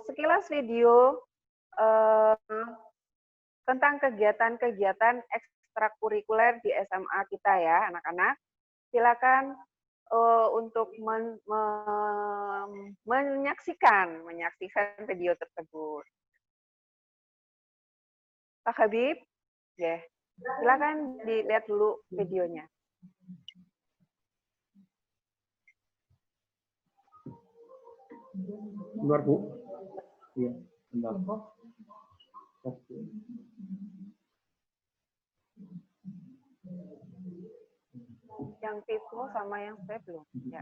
sekilas video tentang kegiatan-kegiatan ekstrakurikuler di SMA kita ya, anak-anak. Silakan untuk menyaksikan video tersebut. Pak Habib, ya, silakan dilihat dulu videonya. Bentar, Bu. Iya, bentar. Yang Vivo sama yang saya belum. Ya.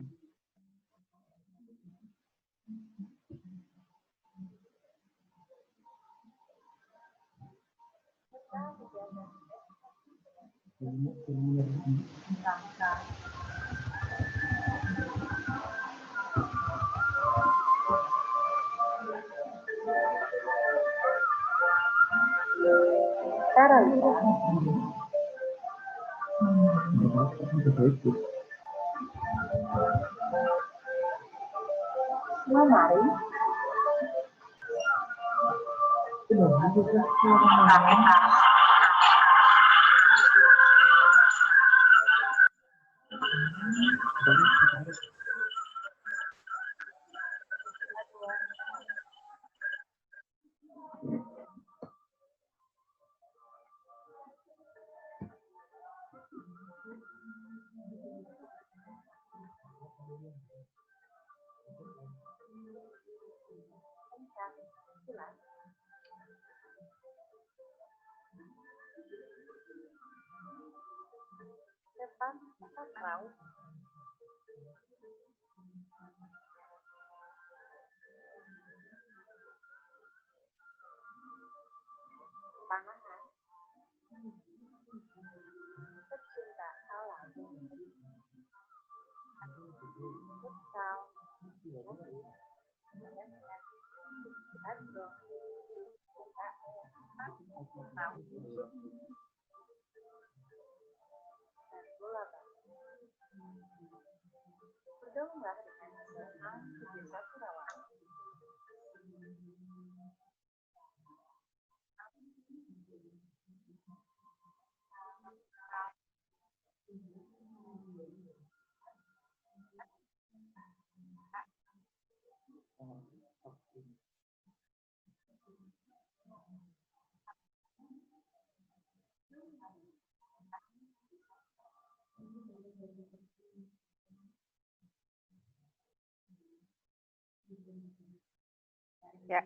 Ya,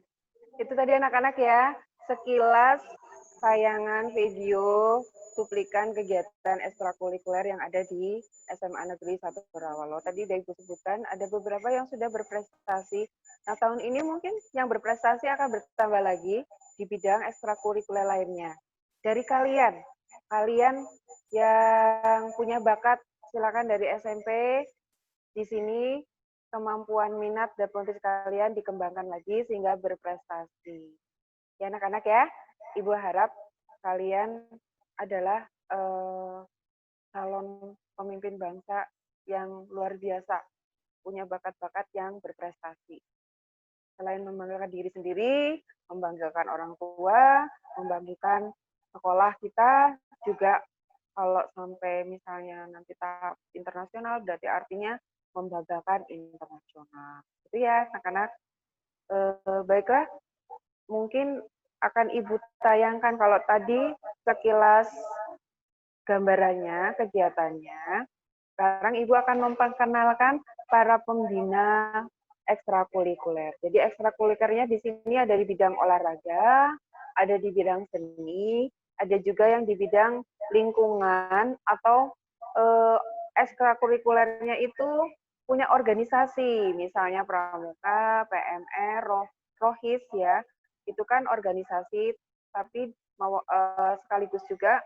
itu tadi anak-anak ya, sekilas tayangan video cuplikan kegiatan ekstrakurikuler yang ada di SMA Negeri 1 Rawalo. Tadi udah Ibu sebutkan, ada beberapa yang sudah berprestasi. Nah, tahun ini mungkin yang berprestasi akan bertambah lagi di bidang ekstrakurikuler lainnya. Dari kalian yang punya bakat, silakan dari SMP, di sini kemampuan minat dan potensi kalian dikembangkan lagi sehingga berprestasi. Ya anak-anak ya, Ibu harap kalian adalah calon pemimpin bangsa yang luar biasa, punya bakat-bakat yang berprestasi. Selain membanggakan diri sendiri, membanggakan orang tua, membanggakan sekolah kita, juga kalau sampai misalnya nanti tahap internasional, berarti artinya membanggakan internasional. Itu ya, anak-anak. Baiklah, mungkin akan Ibu tayangkan kalau tadi sekilas gambarannya, kegiatannya. Sekarang Ibu akan memperkenalkan para pembina ekstrakurikuler. Jadi ekstrakurikulernya di sini ada di bidang olahraga, ada di bidang seni, ada juga yang di bidang lingkungan atau ekstrakurikulernya itu punya organisasi, misalnya Pramuka, PMR, Rohis ya, itu kan organisasi, tapi sekaligus juga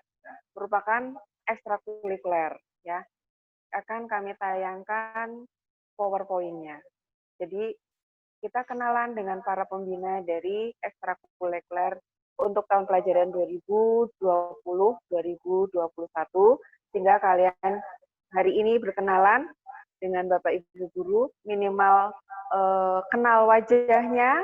merupakan ekstrakurikuler ya. Akan kami tayangkan PowerPoint-nya. Jadi kita kenalan dengan para pembina dari ekstrakurikuler untuk tahun pelajaran 2020-2021, sehingga kalian hari ini berkenalan dengan Bapak Ibu guru, minimal kenal wajahnya.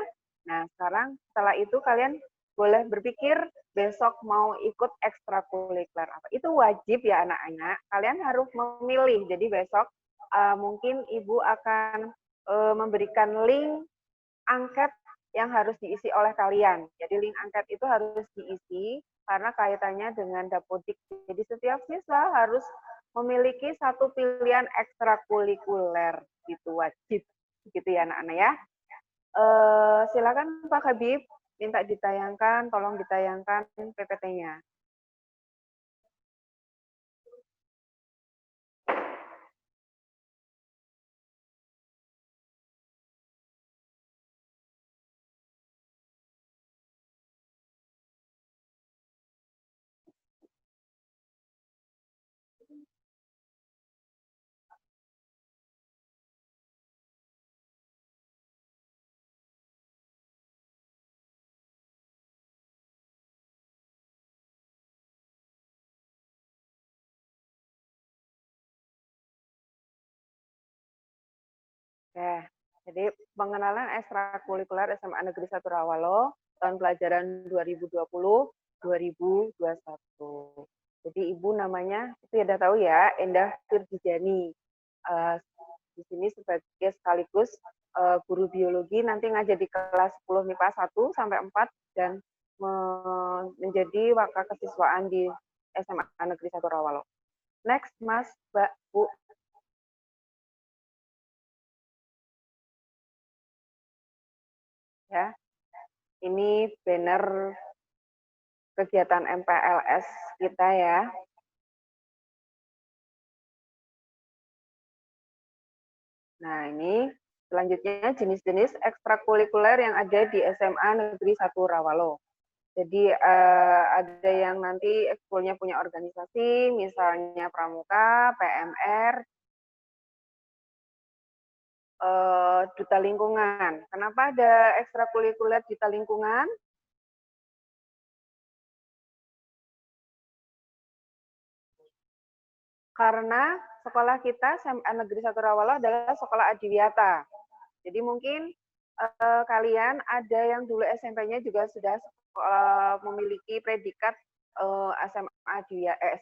Nah, sekarang setelah itu kalian boleh berpikir besok mau ikut ekstrakurikuler apa. Itu wajib ya anak-anak. Kalian harus memilih. Jadi besok mungkin Ibu akan memberikan link angket yang harus diisi oleh kalian. Jadi link angket itu harus diisi karena kaitannya dengan Dapodik. Jadi setiap siswa harus memiliki satu pilihan ekstrakurikuler, gitu wajib, gitu ya anak-anak ya. Silakan Pak Habib, minta ditayangkan, tolong ditayangkan PPT-nya. Oke, jadi pengenalan ekstrakurikuler SMA Negeri 1 Rawalo tahun pelajaran 2020-2021. Jadi Ibu namanya itu ya udah tahu ya, Endah Firjijani. Di sini sebagai sekaligus guru biologi, nanti ngajar di kelas 10 MIPA 1 sampai 4 dan menjadi wakil kesiswaan di SMA Negeri 1 Rawalo. Next, Mas, Mbak, Bu. Ya, ini banner kegiatan MPLS kita ya. Nah, ini selanjutnya jenis-jenis ekstrakurikuler yang ada di SMA Negeri 1 Rawalo. Jadi ada yang nanti ekskulnya punya organisasi, misalnya Pramuka, PMR, Duta Lingkungan. Kenapa ada ekstrakurikuler Duta Lingkungan? Karena sekolah kita SMA Negeri 1 Rawalo adalah sekolah adiwiyata. Jadi mungkin kalian ada yang dulu SMP-nya juga sudah memiliki predikat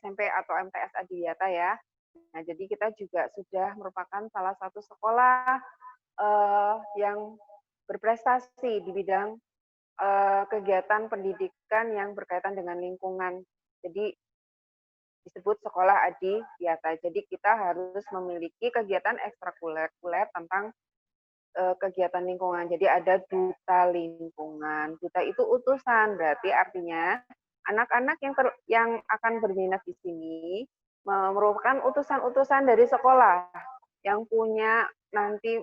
SMP atau MTS Adiwiyata ya. Nah, jadi kita juga sudah merupakan salah satu sekolah yang berprestasi di bidang kegiatan pendidikan yang berkaitan dengan lingkungan. Jadi disebut sekolah adiwiyata. Jadi kita harus memiliki kegiatan ekstrakurikuler tentang kegiatan lingkungan. Jadi ada duta lingkungan. Duta itu utusan, berarti artinya anak-anak yang akan berminat di sini merupakan utusan-utusan dari sekolah yang punya nanti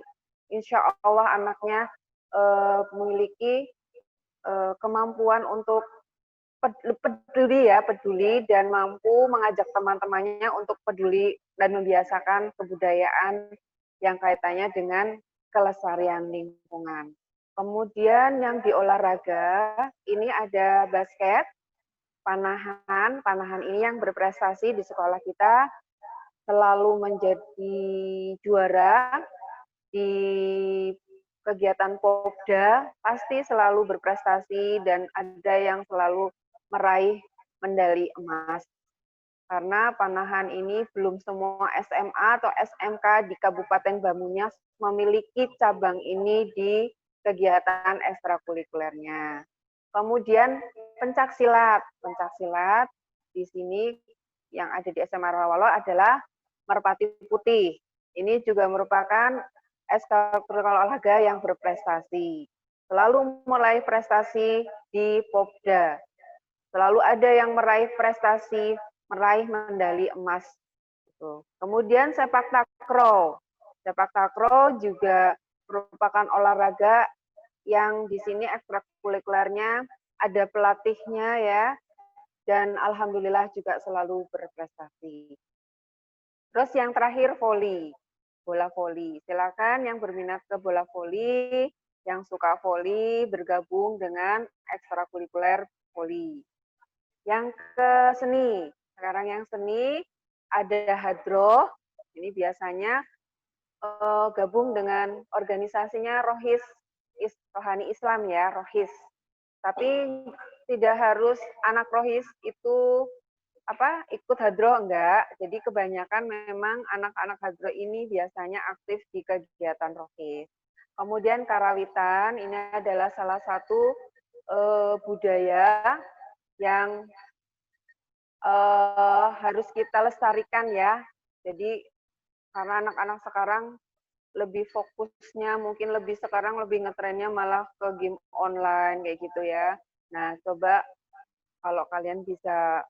insya Allah anaknya memiliki kemampuan untuk peduli dan mampu mengajak teman-temannya untuk peduli dan membiasakan kebudayaan yang kaitannya dengan kelestarian lingkungan. Kemudian yang di olahraga, ini ada basket, panahan. Panahan ini yang berprestasi di sekolah kita selalu menjadi juara di kegiatan Popda, pasti selalu berprestasi dan ada yang selalu meraih medali emas. Karena panahan ini belum semua SMA atau SMK di Kabupaten Banyumas memiliki cabang ini di kegiatan ekstrakurikulernya. Kemudian pencak silat. Pencak silat di sini yang ada di SMA Rawalo adalah merpati putih. Ini juga merupakan ekstrakurikuler olahraga yang berprestasi. Selalu meraih prestasi di Popda. Selalu ada yang meraih prestasi, meraih medali emas. Kemudian sepak takraw. Sepak takraw juga merupakan olahraga yang di sini ekstrakurikulernya ada pelatihnya ya, dan alhamdulillah juga selalu berprestasi. Terus yang terakhir voli, bola voli. Silakan yang berminat ke bola voli, yang suka voli bergabung dengan ekstrakurikuler voli. Yang ke seni, sekarang yang seni ada hadroh, ini biasanya gabung dengan organisasinya Rohani Islam ya, Rohis. Tapi tidak harus anak Rohis itu ikut hadroh enggak. Jadi kebanyakan memang anak-anak hadroh ini biasanya aktif di kegiatan Rohis. Kemudian karawitan ini adalah salah satu budaya yang harus kita lestarikan ya. Jadi karena anak-anak sekarang lebih fokusnya mungkin sekarang lebih ngetrennya malah ke game online kayak gitu ya. Nah, coba kalau kalian bisa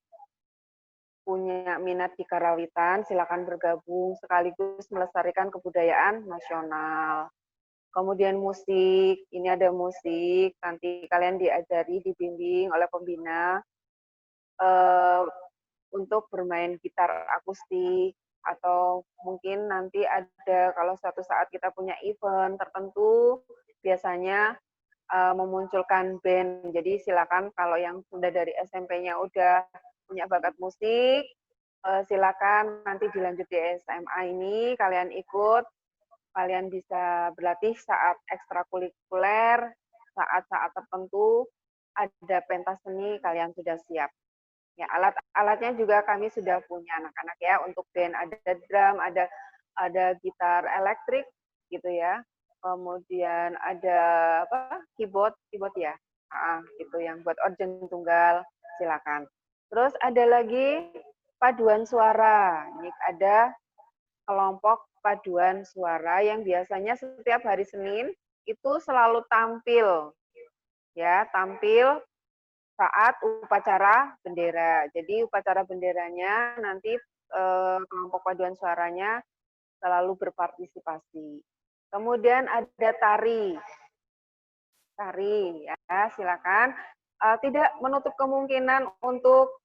punya minat di karawitan, silakan bergabung sekaligus melestarikan kebudayaan nasional. Kemudian musik, ini ada musik, nanti kalian diajari, dibimbing oleh pembina untuk bermain gitar akustik, atau mungkin nanti ada kalau suatu saat kita punya event tertentu, biasanya memunculkan band. Jadi silakan kalau yang sudah dari SMP-nya udah punya bakat musik, silakan nanti dilanjut di SMA ini, kalian ikut, kalian bisa berlatih saat ekstrakurikuler, saat-saat tertentu, ada pentas seni, kalian sudah siap. Ya, alat-alatnya juga kami sudah punya anak-anak ya, untuk band ada drum, ada gitar elektrik gitu ya. Kemudian ada keyboard ya. Gitu yang buat organ tunggal, silakan. Terus ada lagi paduan suara. Ini ada kelompok paduan suara yang biasanya setiap hari Senin itu selalu tampil ya, tampil saat upacara bendera. Jadi upacara benderanya nanti kelompok paduan suaranya selalu berpartisipasi. Kemudian ada tari. Tari ya, silakan. Tidak menutup kemungkinan untuk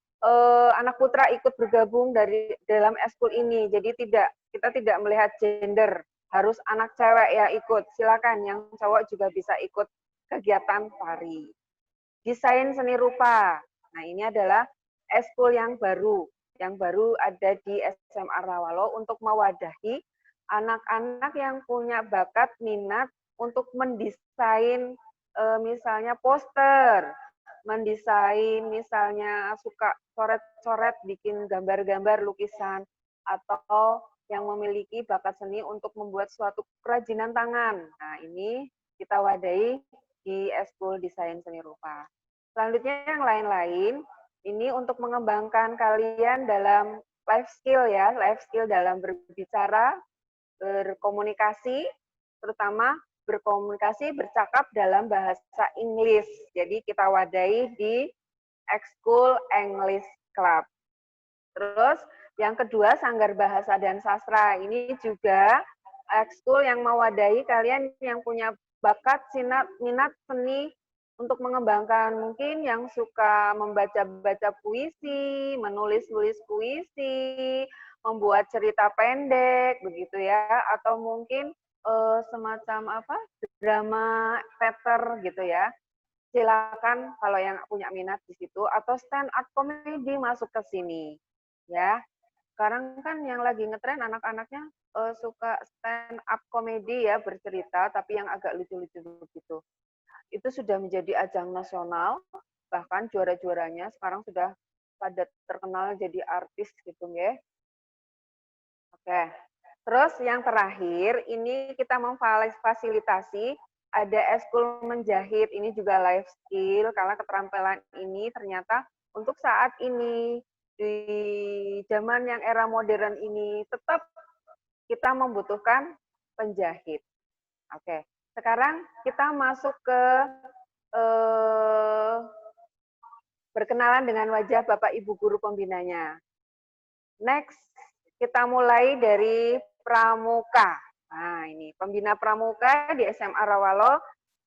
anak putra ikut bergabung dalam eskul ini. Jadi kita tidak melihat gender, harus anak cewek ya ikut. Silakan, yang cowok juga bisa ikut kegiatan tari. Desain seni rupa. Nah, ini adalah eskul yang baru ada di SMA Rawalo untuk mewadahi anak-anak yang punya bakat minat untuk mendesain misalnya poster, mendesain misalnya suka coret-coret, bikin gambar-gambar lukisan, atau yang memiliki bakat seni untuk membuat suatu kerajinan tangan. Nah, ini kita wadahi di eskul desain seni rupa. Selanjutnya yang lain-lain, ini untuk mengembangkan kalian dalam life skill ya, life skill dalam berbicara, berkomunikasi, terutama berkomunikasi, bercakap dalam bahasa Inggris. Jadi kita wadahi di Ekskul English Club. Terus yang kedua, Sanggar Bahasa dan Sastra. Ini juga ekskul yang mewadahi kalian yang punya bakat, minat seni untuk mengembangkan, mungkin yang suka membaca-baca puisi, menulis-nulis puisi, membuat cerita pendek begitu ya, atau mungkin semacam drama theater gitu ya. Silakan kalau yang punya minat di situ, atau stand up comedy masuk ke sini ya. Sekarang kan yang lagi ngetren anak-anaknya suka stand up comedy ya, bercerita tapi yang agak lucu-lucu begitu. Itu sudah menjadi ajang nasional, bahkan juara-juaranya sekarang sudah pada terkenal jadi artis gitu ya. Oke. Terus yang terakhir, ini kita memfasilitasi ada eskul menjahit, ini juga life skill, karena keterampilan ini ternyata untuk saat ini, di zaman yang era modern ini, tetap kita membutuhkan penjahit. Oke, sekarang kita masuk ke berkenalan dengan wajah Bapak Ibu Guru Pembinanya. Next, kita mulai dari Pramuka. Nah, ini pembina Pramuka di SMA Rawalo,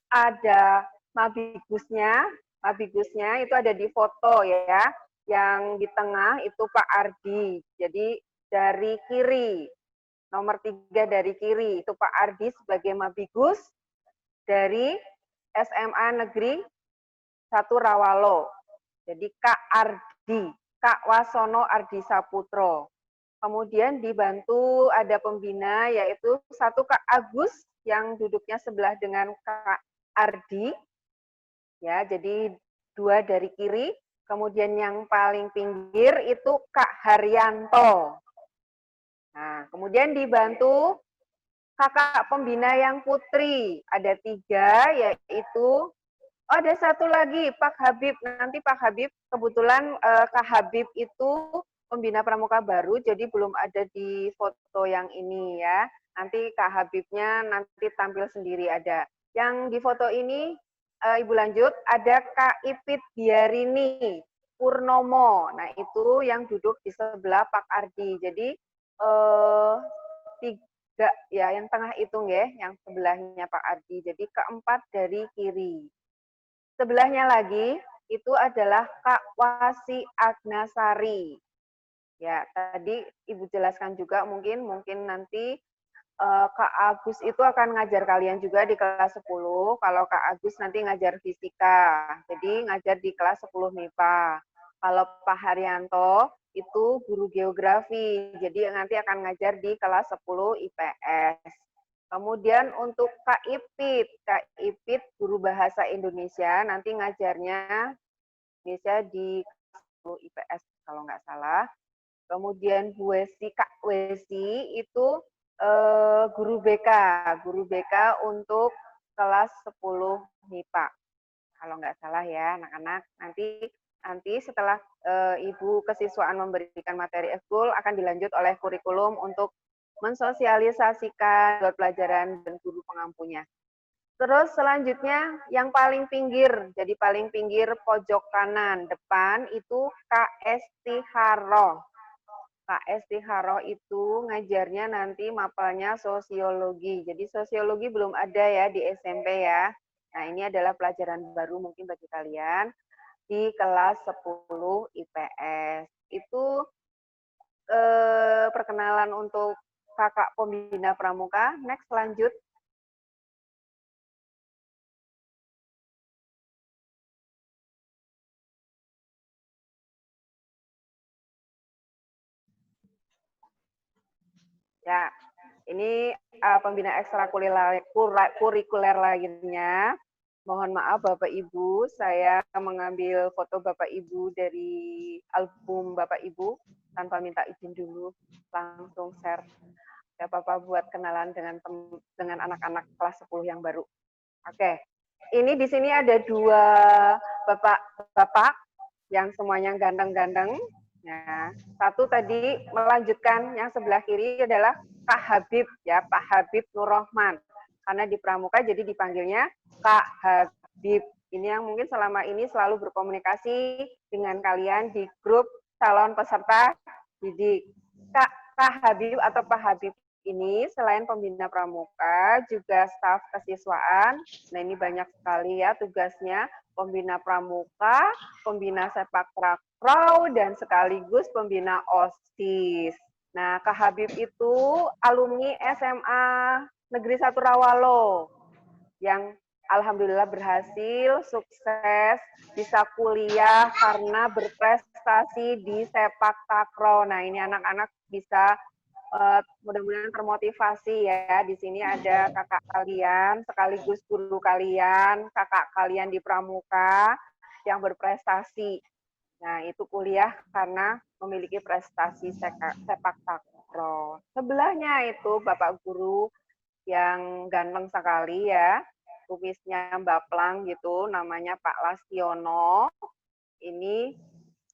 ada Mabigusnya. Mabigusnya itu ada di foto ya. Yang di tengah itu Pak Ardi. Jadi dari kiri, nomor 3 dari kiri, itu Pak Ardi sebagai Mabigus dari SMA Negeri 1 Rawalo. Jadi Kak Ardi, Kak Wasono Ardi Saputro. Kemudian dibantu ada pembina yaitu satu Kak Agus yang duduknya sebelah dengan Kak Ardi, ya, jadi 2 dari kiri. Kemudian yang paling pinggir itu Kak Haryanto. Nah, kemudian dibantu kakak pembina yang putri, ada 3, yaitu, oh ada satu lagi, Pak Habib. Nanti Pak Habib, kebetulan Kak Habib itu pembina pramuka baru, jadi belum ada di foto yang ini ya. Nanti Kak Habibnya nanti tampil sendiri ada. Yang di foto ini, Ibu lanjut, ada Kak Ipit Biarini Purnomo. Nah itu yang duduk di sebelah Pak Ardi. Jadi 3 ya, yang tengah itu nggih, yang sebelahnya Pak Ardi. Jadi keempat dari kiri. Sebelahnya lagi itu adalah Kak Wasi Agnasari. Ya, tadi Ibu jelaskan juga mungkin nanti Kak Agus itu akan ngajar kalian juga di kelas 10. Kalau Kak Agus nanti ngajar fisika. Jadi ngajar di kelas 10 MIPA. Kalau Pak Haryanto itu guru geografi. Jadi nanti akan ngajar di kelas 10 IPS. Kemudian untuk Kak Ipit guru bahasa Indonesia, nanti ngajarnya Indonesia di kelas 10 IPS kalau nggak salah. Kemudian Kak Wesi itu guru BK untuk kelas 10 MIPA. Kalau nggak salah ya anak-anak, nanti setelah Ibu kesiswaan memberikan materi ekskul akan dilanjut oleh kurikulum untuk mensosialisasikan pelajaran dan guru pengampunya. Terus selanjutnya yang paling pinggir, jadi paling pinggir pojok kanan depan itu Kak Esti Haro. Kak Esti Haro itu ngajarnya nanti mapelnya sosiologi. Jadi sosiologi belum ada ya di SMP ya. Nah ini adalah pelajaran baru mungkin bagi kalian di kelas 10 IPS. Itu perkenalan untuk kakak pembina pramuka. Next lanjut. Ya, ini pembina ekstrakurikuler lainnya. Mohon maaf Bapak Ibu, saya mengambil foto Bapak Ibu dari album Bapak Ibu tanpa minta izin dulu, langsung share. Gak apa-apa buat kenalan dengan anak-anak kelas 10 yang baru. Oke, ini di sini ada 2 bapak yang semuanya ganteng-ganteng. Nah, satu tadi melanjutkan yang sebelah kiri adalah Kak Habib ya, Pak Habib Nur Rohman. Karena di Pramuka jadi dipanggilnya Kak Habib. Ini yang mungkin selama ini selalu berkomunikasi dengan kalian di grup calon peserta didik. Kak Habib atau Pak Habib ini selain pembina pramuka juga staf kesiswaan. Nah, ini banyak sekali ya tugasnya, pembina pramuka, pembina sepak takraw, dan sekaligus pembina OSIS. Nah, Kak Habib itu alumni SMA Negeri 1 Rawalo yang alhamdulillah berhasil, sukses, bisa kuliah karena berprestasi di sepak takraw. Nah, ini anak-anak bisa mudah-mudahan termotivasi ya. Di sini ada kakak kalian, sekaligus guru kalian, kakak kalian di pramuka yang berprestasi. Nah, itu kuliah karena memiliki prestasi sepak takraw. Sebelahnya itu Bapak Guru yang ganteng sekali ya, kumisnya mbaplang gitu, namanya Pak Lastiono. Ini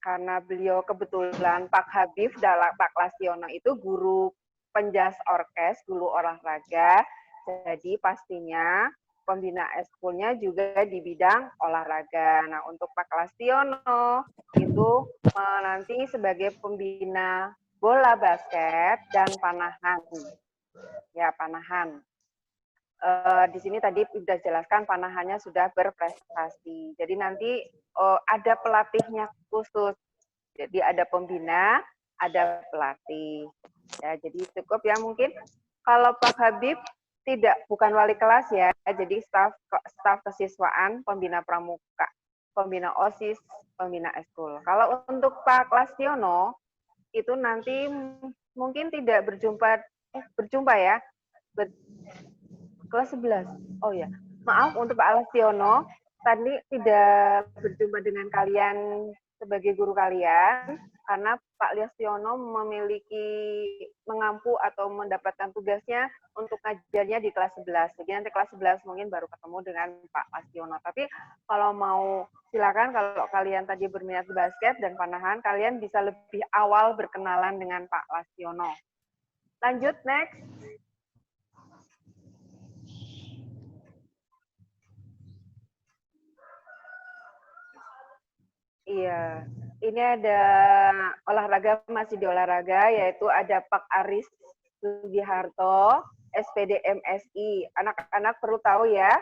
karena beliau kebetulan Pak Habib dalam Pak Lastiono itu guru penjas orkes, guru olahraga, jadi pastinya pembina ekskulnya juga di bidang olahraga. Nah, untuk Pak Lastiono itu nanti sebagai pembina bola basket dan panahan. Ya, panahan. Di sini tadi sudah jelaskan panahannya sudah berprestasi. Jadi nanti ada pelatihnya khusus. Jadi ada pembina, ada pelatih. Ya, jadi cukup ya mungkin. Kalau Pak Habib bukan wali kelas ya, jadi staf kesiswaan, pembina pramuka, pembina OSIS, pembina ekskul. Kalau untuk Pak Lastiono itu nanti mungkin tidak berjumpa ya. Kelas 11. Oh ya, maaf untuk Pak Alastiono, tadi tidak berjumpa dengan kalian sebagai guru kalian, karena Pak Alastiono mengampu atau mendapatkan tugasnya untuk ngajarnya di kelas 11. Jadi nanti kelas 11 mungkin baru ketemu dengan Pak Alastiono. Tapi kalau mau silakan, kalau kalian tadi berminat basket dan panahan, kalian bisa lebih awal berkenalan dengan Pak Alastiono. Lanjut, next. Iya, ini ada olahraga, masih di olahraga, yaitu ada Pak Aris Sugiharto, SPD MSI. Anak-anak perlu tahu ya.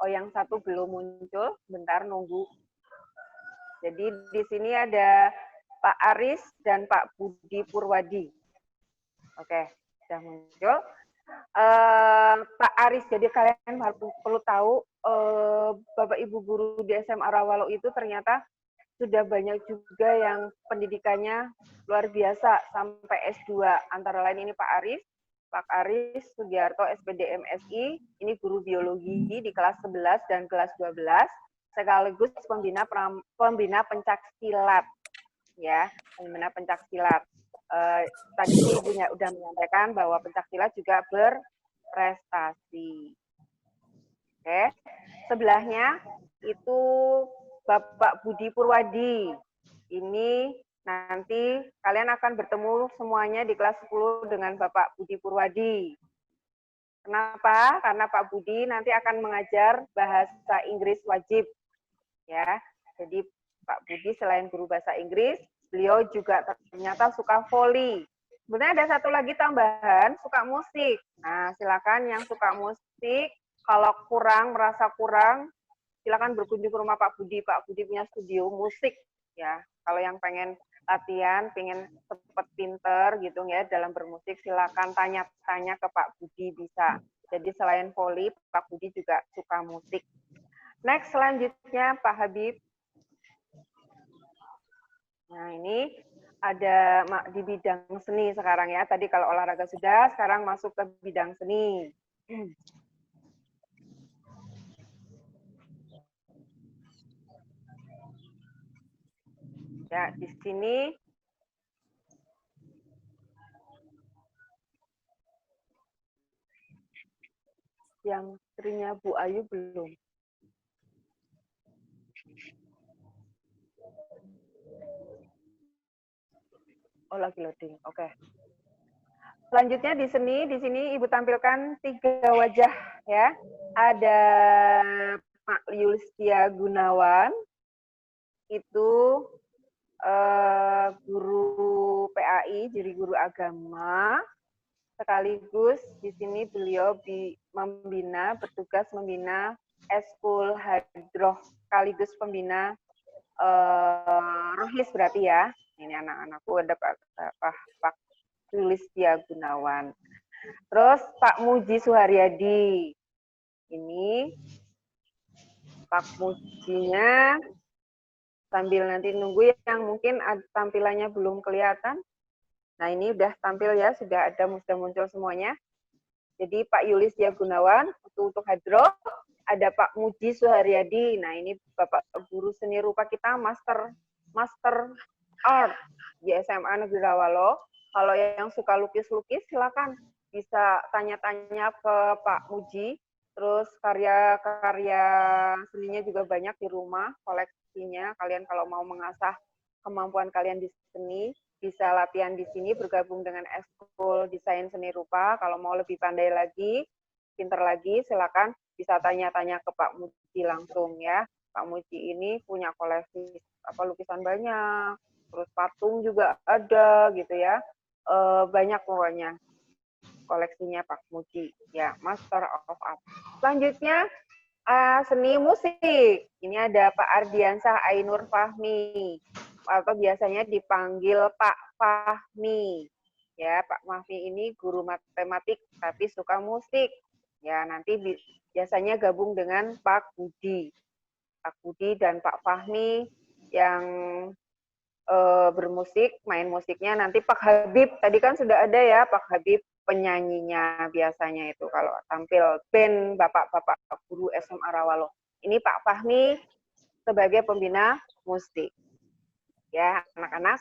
Oh, yang satu belum muncul, bentar nunggu. Jadi di sini ada Pak Aris dan Pak Budi Purwadi. Oke, sudah muncul. Pak Aris, jadi kalian perlu tahu, Bapak Ibu guru di SMA Rawalo itu ternyata sudah banyak juga yang pendidikannya luar biasa sampai S2. Antara lain ini Pak Aris Sugiharto SPD MSI, ini guru biologi di kelas 11 dan kelas 12, sekaligus pembina pencak silat. Ya, pembina pencak silat. Tadi ibunya udah menyampaikan bahwa pencak silat juga berprestasi. Oke, sebelahnya itu Bapak Budi Purwadi. Ini nanti kalian akan bertemu semuanya di kelas 10 dengan Bapak Budi Purwadi. Kenapa? Karena Pak Budi nanti akan mengajar bahasa Inggris wajib. Ya, jadi Pak Budi selain guru bahasa Inggris, beliau juga ternyata suka voli. Sebenarnya ada satu lagi tambahan, suka musik. Nah, silakan yang suka musik, kalau merasa kurang, silakan berkunjung ke rumah Pak Budi. Pak Budi punya studio musik ya. Kalau yang pengen latihan, pengen cepet pinter gitu ya dalam bermusik, silakan tanya-tanya ke Pak Budi bisa. Jadi selain voli, Pak Budi juga suka musik. Next, selanjutnya Pak Habib. Nah, ini ada di bidang seni sekarang ya. Tadi kalau olahraga sudah, sekarang masuk ke bidang seni. Ya, di sini yang istrinya Bu Ayu belum. Oh, lagi loading. Oke. Selanjutnya di sini Ibu tampilkan 3 wajah ya. Ada Pak Yulistia Gunawan, itu guru PAI, jadi guru agama. Sekaligus di sini beliau bertugas membina Eskul Hadroh, sekaligus pembina Rohis berarti ya. Ini anak-anakku ada Pak Yulistia Gunawan. Terus Pak Muji Suharyadi. Ini Pak Mujinya sambil nanti nunggu yang mungkin tampilannya belum kelihatan. Nah, ini udah tampil ya, sudah muncul semuanya. Jadi Pak Yulistia Gunawan untuk Hadroh, ada Pak Muji Suharyadi. Nah, ini Bapak guru seni rupa kita, Master Art di SMA Negeri Rawalo. Kalau yang suka lukis-lukis, silakan bisa tanya-tanya ke Pak Muji. Terus karya-karya seninya juga banyak di rumah, koleksinya. Kalian kalau mau mengasah kemampuan kalian di seni, bisa latihan di sini, bergabung dengan Eskul Desain Seni Rupa. Kalau mau lebih pandai lagi, pinter lagi, silakan bisa tanya-tanya ke Pak Muji langsung ya. Pak Muji ini punya koleksi lukisan banyak, terus patung juga ada gitu ya. Banyak pokoknya koleksinya Pak Muji ya, Master of Art. Selanjutnya seni musik. Ini ada Pak Ardiansah Ainur Fahmi, atau biasanya dipanggil Pak Fahmi. Ya, Pak Fahmi ini guru matematik tapi suka musik. Ya, nanti biasanya gabung dengan Pak Budi. Pak Budi dan Pak Fahmi yang bermusik, main musiknya nanti Pak Habib, tadi kan sudah ada ya Pak Habib penyanyinya biasanya itu kalau tampil band bapak-bapak guru SMA Rawalo. Ini Pak Fahmi sebagai pembina musik. Ya, anak-anak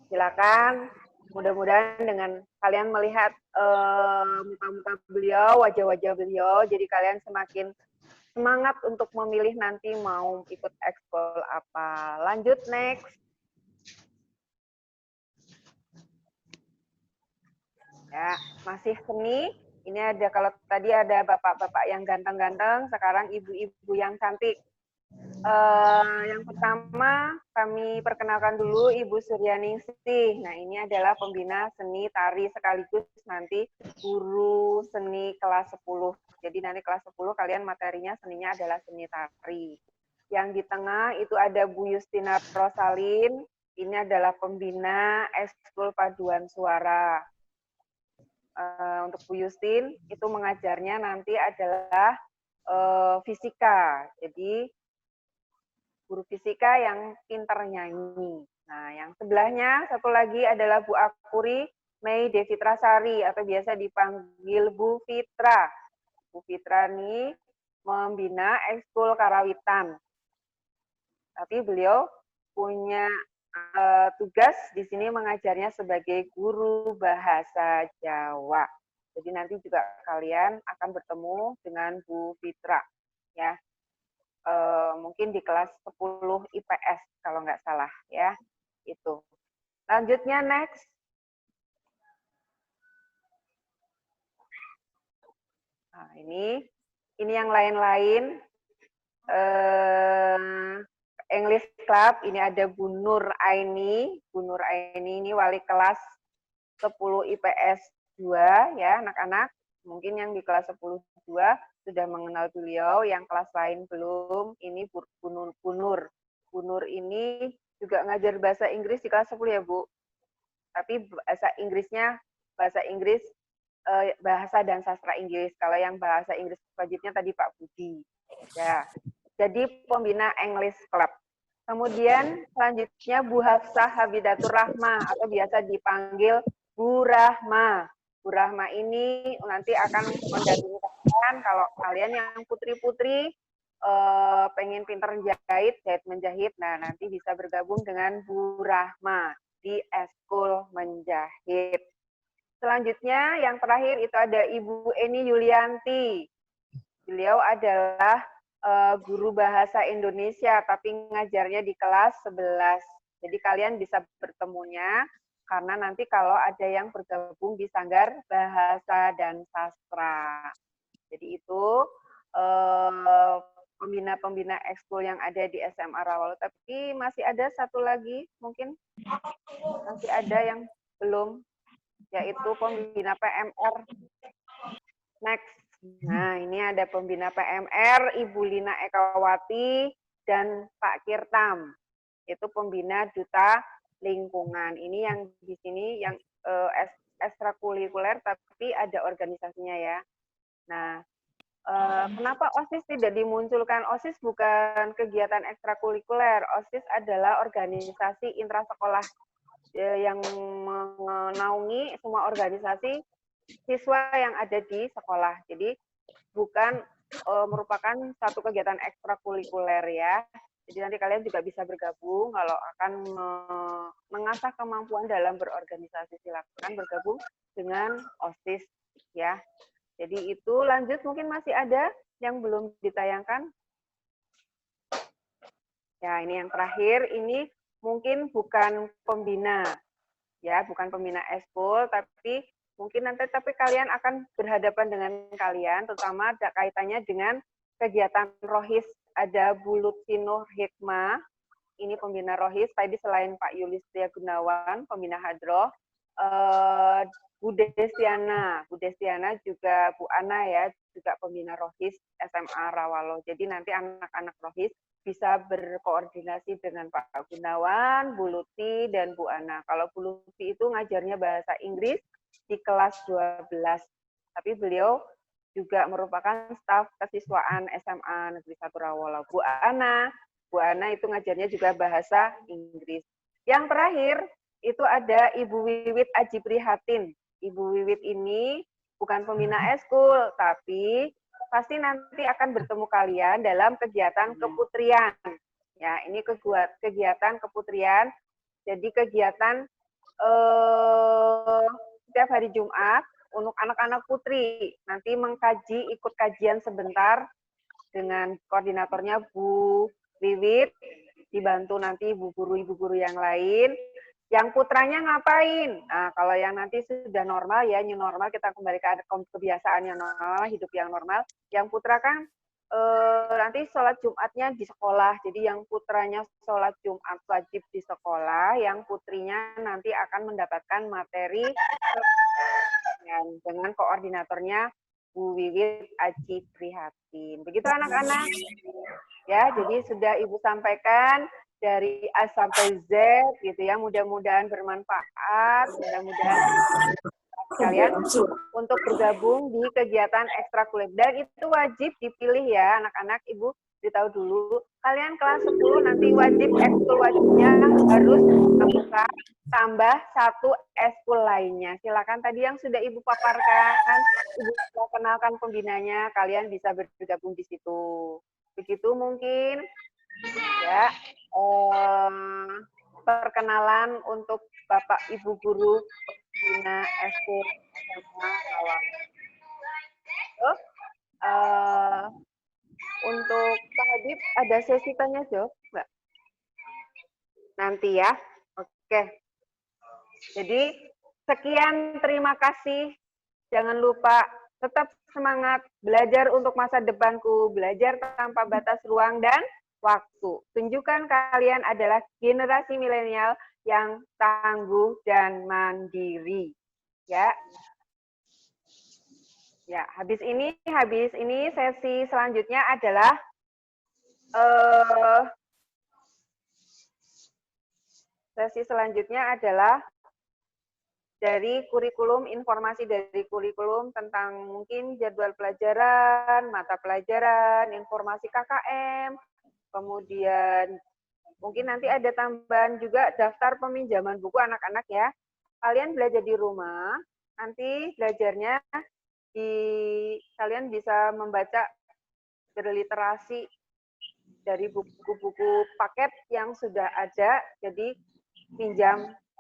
silakan. Mudah-mudahan dengan kalian melihat muka-muka beliau, wajah-wajah beliau, jadi kalian semakin semangat untuk memilih nanti mau ikut ekskul apa. Lanjut, next. Ya, masih seni. Ini ada, kalau tadi ada bapak-bapak yang ganteng-ganteng, sekarang ibu-ibu yang cantik. Yang pertama kami perkenalkan dulu Ibu Suryaningsih. Nah, ini adalah pembina seni tari sekaligus nanti guru seni kelas 10. Jadi nanti kelas 10 kalian materinya seninya adalah seni tari. Yang di tengah itu ada Bu Justina Rosalin. Ini adalah pembina ekskul paduan suara. Untuk Bu Justin itu mengajarnya nanti adalah fisika. Jadi guru fisika yang pintar nyanyi. Nah, yang sebelahnya satu lagi adalah Bu Akuri Mei Devitrasari atau biasa dipanggil Bu Fitra. Bu Fitra ini membina ekskul karawitan. Tapi beliau punya tugas di sini mengajarnya sebagai guru bahasa Jawa. Jadi nanti juga kalian akan bertemu dengan Bu Fitra, ya. Mungkin di kelas 10 IPS kalau nggak salah, ya. Itu. Lanjutnya next. Nah, ini yang lain-lain. English Club, ini ada Bu Nur Aini. Bu Nur Aini ini wali kelas 10 IPS 2 ya anak-anak. Mungkin yang di kelas 10 2 sudah mengenal beliau, yang kelas lain belum. Ini Bu Nur. Bu Nur ini juga ngajar bahasa Inggris di kelas 10 ya Bu. Tapi bahasa Inggrisnya bahasa Inggris bahasa dan sastra Inggris. Kalau yang bahasa Inggris wajibnya tadi Pak Budi. Ya. Jadi pembina English Club. Kemudian selanjutnya Bu Hafsah Habidatur Rahma atau biasa dipanggil Bu Rahma. Bu Rahma ini nanti akan mendampingi kalian kalau kalian yang putri-putri pengen pinter jahit menjahit. Nah, nanti bisa bergabung dengan Bu Rahma di Eskul Menjahit. Selanjutnya yang terakhir itu ada Ibu Eni Yulianti. Beliau adalah guru bahasa Indonesia, tapi ngajarnya di kelas 11. Jadi kalian bisa bertemunya, karena nanti kalau ada yang bergabung di Sanggar Bahasa dan Sastra. Jadi itu pembina-pembina ekskul yang ada di SMA Rawalo. Tapi masih ada satu lagi, mungkin masih ada yang belum, yaitu pembina PMR. Next. Nah, ini ada pembina PMR, Ibu Lina Ekawati, dan Pak Kirtam. Itu pembina Duta Lingkungan. Ini yang di sini yang ekstrakurikuler, tapi ada organisasinya ya. Nah, kenapa OSIS tidak dimunculkan? OSIS bukan kegiatan ekstrakurikuler. OSIS adalah organisasi intrasekolah yang menaungi semua organisasi siswa yang ada di sekolah. Jadi bukan merupakan satu kegiatan ekstrakurikuler ya. Jadi nanti kalian juga bisa bergabung kalau akan mengasah kemampuan dalam berorganisasi. Silakan bergabung dengan OSIS ya. Jadi itu lanjut, mungkin masih ada yang belum ditayangkan. Ya, ini yang terakhir, ini mungkin bukan pembina ya, bukan pembina ekskul, tapi mungkin nanti kalian akan berhadapan dengan kalian, terutama ada kaitannya dengan kegiatan rohis. Ada Bu Lutfi Nur Hikmah, ini pembina rohis. Tadi selain Pak Yulistria Gunawan, pembina hadroh, Bu Destiana juga Bu Ana ya, juga pembina rohis SMA Rawalo. Jadi nanti anak-anak rohis bisa berkoordinasi dengan Pak Gunawan, Bu Lutfi, dan Bu Ana. Kalau Bu Lutfi itu ngajarnya bahasa Inggris di kelas 12. Tapi beliau juga merupakan staf kesiswaan SMA Negeri 1 Rawalo. Bu Ana itu ngajarnya juga bahasa Inggris. Yang terakhir, itu ada Ibu Wiwit Aji Prihatin. Ibu Wiwit ini bukan pembina eskul, tapi pasti nanti akan bertemu kalian dalam kegiatan keputrian. Ya, ini kegiatan keputrian. Jadi kegiatan setiap hari Jumat untuk anak-anak putri. Nanti mengkaji, ikut kajian sebentar dengan koordinatornya Bu Wiwit, dibantu nanti ibu guru yang lain. Yang putranya ngapain? Nah, kalau yang nanti sudah normal ya, new normal, kita kembali ke kebiasaan yang normal, hidup yang normal. Yang putra kan nanti sholat Jumatnya di sekolah. Jadi yang putranya sholat Jumat wajib di sekolah, yang putrinya nanti akan mendapatkan materi dengan koordinatornya Bu Wiwit Aji Prihatin. Begitu anak-anak. Ya, jadi sudah Ibu sampaikan dari A sampai Z gitu ya. Mudah-mudahan bermanfaat, mudah-mudahan kalian untuk bergabung di kegiatan ekstrakurikuler. Dan itu wajib dipilih ya anak-anak. Ibu beritahu dulu, kalian kelas 10 nanti wajib ekskul wajibnya harus tambah satu ekskul lainnya. Silakan tadi yang sudah Ibu paparkan, Ibu kenalkan pembinanya, kalian bisa bergabung di situ. Begitu mungkin ya perkenalan untuk Bapak Ibu guru pembina SD SMA Awal. Untuk Pak Habib ada sesi tanya jawab, Mbak? Nanti ya. Oke. Jadi sekian, terima kasih. Jangan lupa tetap semangat belajar untuk masa depanku, belajar tanpa batas ruang dan waktu. Tunjukkan kalian adalah generasi milenial yang tangguh dan mandiri. Ya. Ya, habis ini sesi selanjutnya adalah dari kurikulum, informasi dari kurikulum tentang mungkin jadwal pelajaran, mata pelajaran, informasi KKM, kemudian mungkin nanti ada tambahan juga daftar peminjaman buku anak-anak ya. Kalian belajar di rumah, nanti belajarnya kalian bisa membaca, berliterasi dari buku-buku paket yang sudah ada, jadi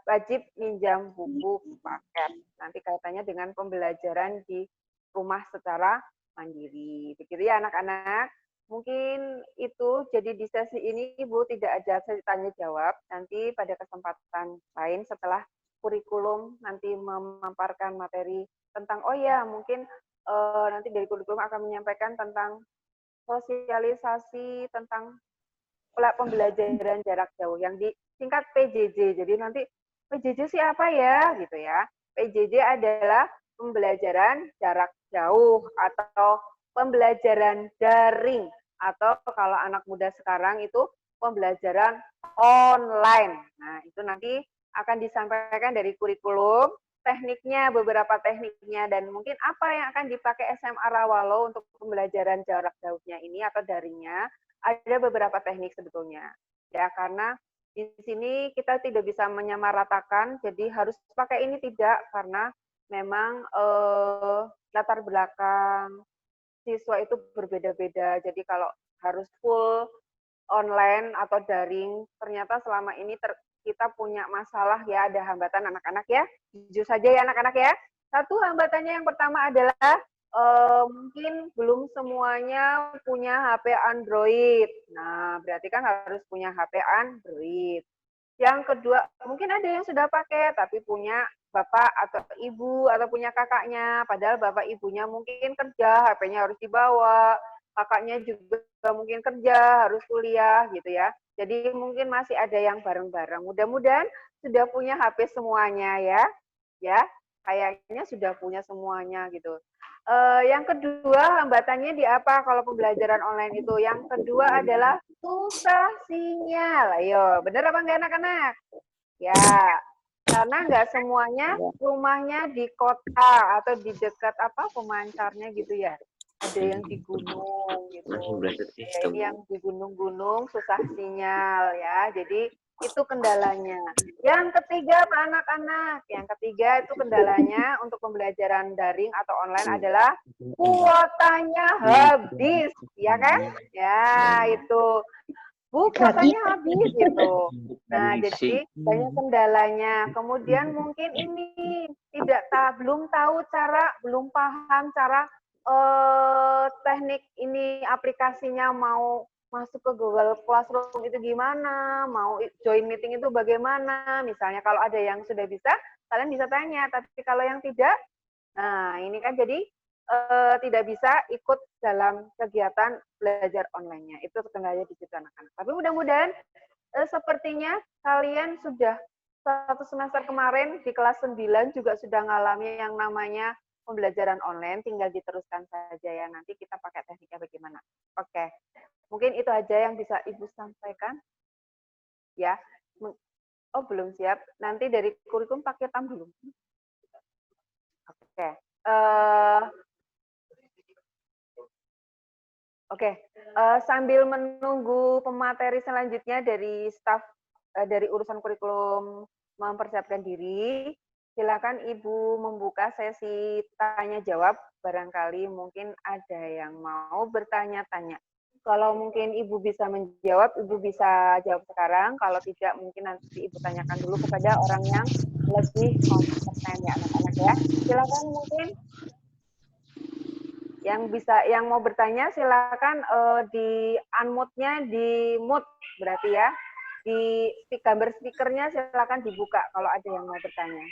wajib minjam buku paket. Nanti kaitannya dengan pembelajaran di rumah secara mandiri. Begitu ya anak-anak. Mungkin itu, jadi di sesi ini Ibu tidak ada sesi tanya jawab. Nanti pada kesempatan lain setelah kurikulum nanti memaparkan materi tentang, oh ya mungkin nanti dari kurikulum akan menyampaikan tentang sosialisasi tentang pembelajaran jarak jauh yang disingkat PJJ. Jadi nanti PJJ sih apa ya gitu ya. PJJ adalah pembelajaran jarak jauh atau pembelajaran daring, atau kalau anak muda sekarang itu pembelajaran online. Nah, itu nanti akan disampaikan dari kurikulum, tekniknya, beberapa tekniknya, dan mungkin apa yang akan dipakai SMA Rawalo untuk pembelajaran jarak jauhnya ini atau daringnya. Ada beberapa teknik sebetulnya. Ya, karena di sini kita tidak bisa menyamaratakan, jadi harus pakai ini tidak, karena memang latar belakang siswa itu berbeda-beda. Jadi kalau harus full online atau daring, ternyata selama ini kita punya masalah ya, ada hambatan anak-anak ya. Jujur saja ya anak-anak ya. Satu hambatannya yang pertama adalah mungkin belum semuanya punya HP Android. Nah, berarti kan harus punya HP Android. Yang kedua, mungkin ada yang sudah pakai tapi punya bapak atau ibu atau punya kakaknya, padahal bapak ibunya mungkin kerja, HP-nya harus dibawa, kakaknya juga mungkin kerja, harus kuliah gitu ya. Jadi mungkin masih ada yang bareng-bareng. Mudah-mudahan sudah punya HP semuanya ya. Ya, kayaknya sudah punya semuanya gitu. Yang kedua, hambatannya di apa kalau pembelajaran online itu? Yang kedua adalah susah sinyal. Ayo, bener apa enggak anak-anak? Ya, karena enggak semuanya rumahnya di kota atau di dekat apa pemancarnya gitu ya. Ada yang di gunung gitu. Ya, ini yang di gunung-gunung susah sinyal ya. Jadi Itu kendalanya. Yang ketiga, Pak anak-anak, yang ketiga itu kendalanya untuk pembelajaran daring atau online adalah kuotanya habis, ya kan? Ya, itu. Kuotanya habis itu. Nah, jadi banyak kendalanya. Kemudian mungkin ini belum tahu cara, belum paham cara teknik ini aplikasinya mau masuk ke Google Classroom itu gimana, mau join meeting itu bagaimana. Misalnya kalau ada yang sudah bisa, kalian bisa tanya. Tapi kalau yang tidak, nah ini kan jadi tidak bisa ikut dalam kegiatan belajar online-nya. Itu kendalanya di situ anak-anak. Tapi mudah-mudahan sepertinya kalian sudah satu semester kemarin di kelas 9 juga sudah mengalami yang namanya pembelajaran online, tinggal diteruskan saja ya. Nanti kita pakai tekniknya bagaimana. Oke, mungkin itu aja yang bisa Ibu sampaikan. Ya, oh belum siap. Nanti dari kurikulum pakai tam dulu. Oke. Oke, sambil menunggu pemateri selanjutnya dari staf dari urusan kurikulum mempersiapkan diri, silakan Ibu membuka sesi tanya jawab. Barangkali mungkin ada yang mau bertanya-tanya. Kalau mungkin Ibu bisa menjawab, Ibu bisa jawab sekarang. Kalau tidak, mungkin nanti Ibu tanyakan dulu kepada orang yang lebih kompeten ya anak-anak ya. Silakan mungkin yang mau bertanya silakan di unmute-nya di mute berarti ya. Di gambar speaker-nya silakan dibuka kalau ada yang mau bertanya.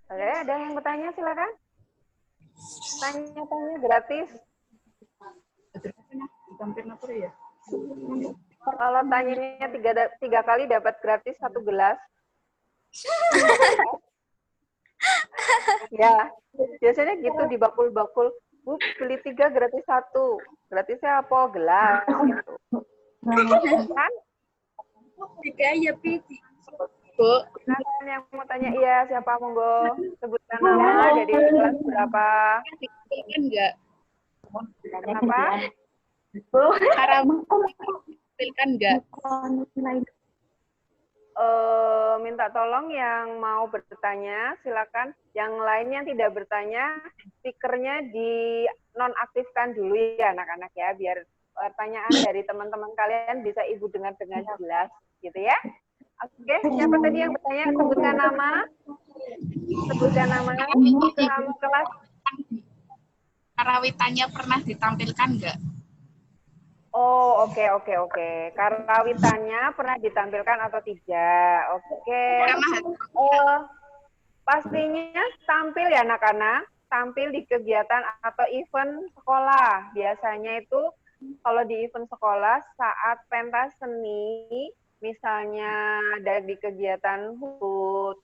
Oke, ada yang bertanya silakan. Tanya-tanya gratis. Kalau tanyanya tiga kali dapat gratis 1 gelas. Ya, biasanya gitu di bakul-bakul. Bu, beli 3 gratis 1. Gratisnya apa? Gelas gitu. Kan? Tiga ya, Piti. Bu. Silakan yang mau tanya, iya siapa monggo sebutkan nama dari kelas berapa. Kan enggak? Kenapa? Kan enggak? Minta tolong yang mau bertanya silakan. Yang lain yang tidak bertanya, speakernya di nonaktifkan dulu ya anak-anak ya, biar pertanyaan dari teman-teman kalian bisa Ibu dengar dengan jelas gitu ya. Oke, siapa tadi yang bertanya? Sebutkan nama. Sebutkan nama kelas. Karawitannya pernah ditampilkan enggak? Oh, oke. Karawitannya pernah ditampilkan atau tidak? Oke. Pastinya tampil ya anak-anak, tampil di kegiatan atau event sekolah. Biasanya itu kalau di event sekolah saat pentas seni, misalnya dari kegiatan HUT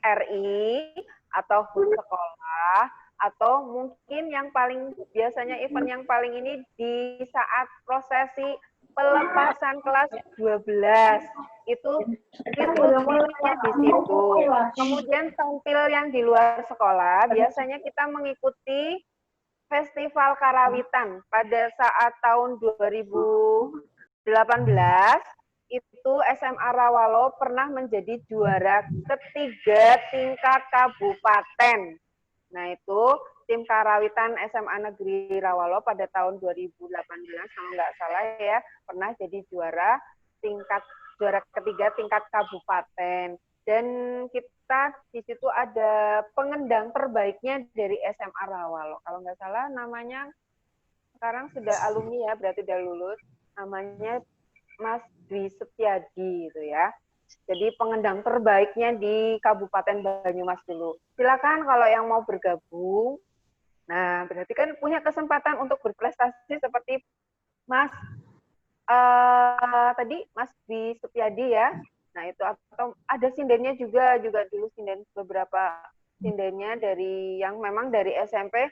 RI atau HUT sekolah, atau mungkin yang paling biasanya event yang paling ini di saat prosesi pelepasan kelas 12 itu nilainya di situ. Kemudian tampil yang di luar sekolah biasanya kita mengikuti Festival Karawitan pada saat tahun 2018 itu SMA Rawalo pernah menjadi juara ketiga tingkat kabupaten. Nah itu tim karawitan SMA Negeri Rawalo pada tahun 2018 kalau nggak salah ya pernah jadi juara ketiga tingkat kabupaten. Dan kita di situ ada pengendang terbaiknya dari SMA Rawalo. Kalau nggak salah namanya sekarang sudah alumni ya, berarti udah lulus. Namanya Mas Dwi Setiadi gitu ya. Jadi pengendang terbaiknya di Kabupaten Banyumas dulu. Silakan kalau yang mau bergabung. Nah, berarti kan punya kesempatan untuk berprestasi seperti Mas tadi Mas Dwi Setiadi ya. Nah, itu atau ada sindennya juga dulu sinden beberapa sindennya dari yang memang dari SMP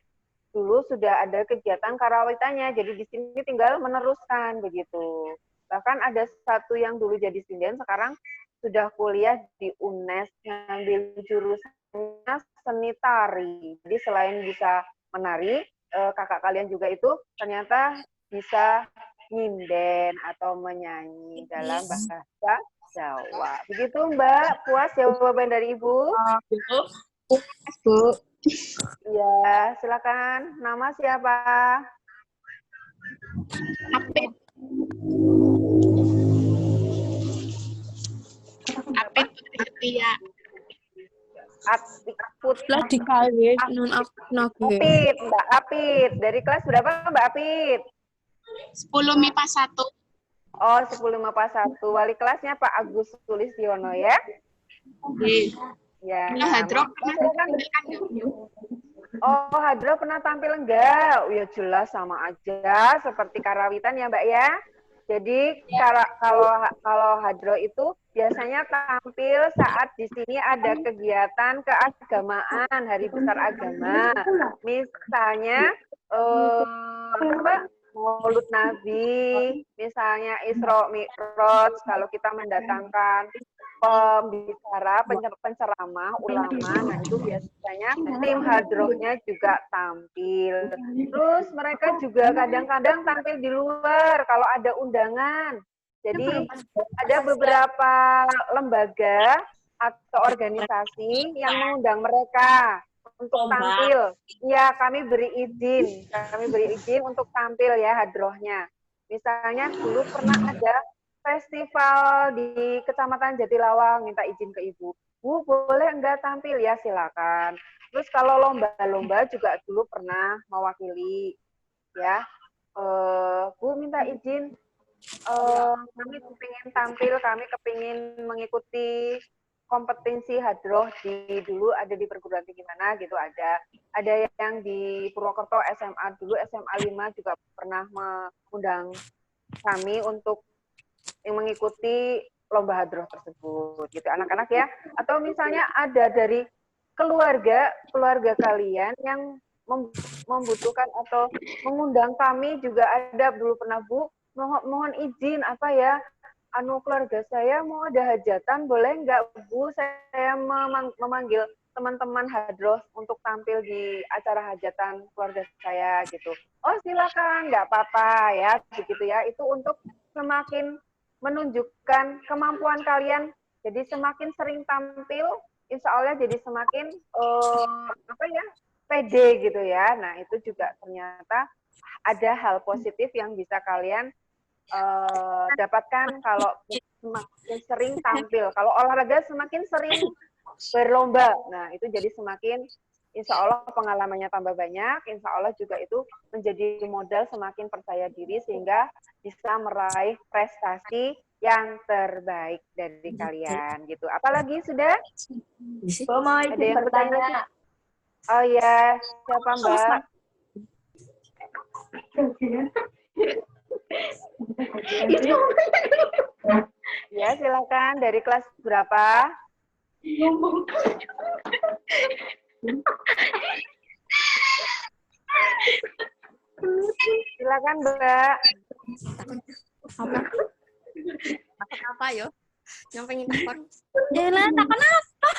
dulu sudah ada kegiatan karawitannya. Jadi di sini tinggal meneruskan begitu. Bahkan ada satu yang dulu jadi sinden sekarang sudah kuliah di UNES, ngambil jurusannya seni tari. Jadi selain bisa menari, kakak kalian juga itu ternyata bisa nyinden atau menyanyi dalam bahasa Jawa. Begitu Mbak, puas jawaban dari Ibu? Bu. Ya, silakan. Nama siapa? Apit. Apit Putri Setia. Atik Putri. Lah dikali non Apit, Mbak Apit. Dari kelas berapa Mbak Apit? 10 MIPA 1. Oh, 10 MAPA 1. Wali kelasnya Pak Agus Sulistiono ya? Ya. Nah, Hadro pernah silakan. tampilkan nggak? Oh, Hadro pernah tampil enggak? Ya jelas sama aja seperti karawitan ya Mbak ya. Jadi kalau Hadro itu biasanya tampil saat di sini ada kegiatan keagamaan, hari besar agama. Misalnya Maulud Nabi, misalnya Isra Mi'raj, kalau kita mendatangkan pembicara, penceramah, ulama, nah itu biasanya tim hadrohnya juga tampil. Terus mereka juga kadang-kadang tampil di luar kalau ada undangan. Jadi ada beberapa lembaga atau organisasi yang mengundang mereka untuk tampil. Ya, kami beri izin untuk tampil ya hadrohnya. Misalnya dulu pernah ada festival di Kecamatan Jatilawang, minta izin ke Ibu. Bu, boleh enggak tampil? Ya, silakan. Terus kalau lomba-lomba juga dulu pernah mewakili. Ya, Bu minta izin, kami kepingin tampil, kami kepingin mengikuti kompetensi hadroh dulu ada di perguruan tinggi mana gitu ada yang di Purwokerto SMA dulu SMA 5 juga pernah mengundang kami untuk yang mengikuti lomba hadroh tersebut gitu anak-anak ya, atau misalnya ada dari keluarga kalian yang membutuhkan atau mengundang kami juga ada dulu pernah Bu, mohon izin apa ya, keluarga saya mau ada hajatan, boleh nggak Bu saya memanggil teman-teman hadroh untuk tampil di acara hajatan keluarga saya gitu. Oh silakan, nggak apa-apa ya, begitu ya. Itu untuk semakin menunjukkan kemampuan kalian. Jadi semakin sering tampil, insya Allah jadi semakin pede gitu ya. Nah itu juga ternyata ada hal positif yang bisa kalian dapatkan kalau semakin sering tampil. Kalau olahraga semakin sering berlomba, nah itu jadi semakin insya Allah pengalamannya tambah banyak, insya Allah juga itu menjadi modal semakin percaya diri sehingga bisa meraih prestasi yang terbaik dari kalian gitu. Apalagi sudah? Ada yang bertanya? Oh ya, siapa Mbak? Ya, silakan. Dari kelas berapa? Silakan, Mbak. Apa yo? Yang pengen takon. Takon apa?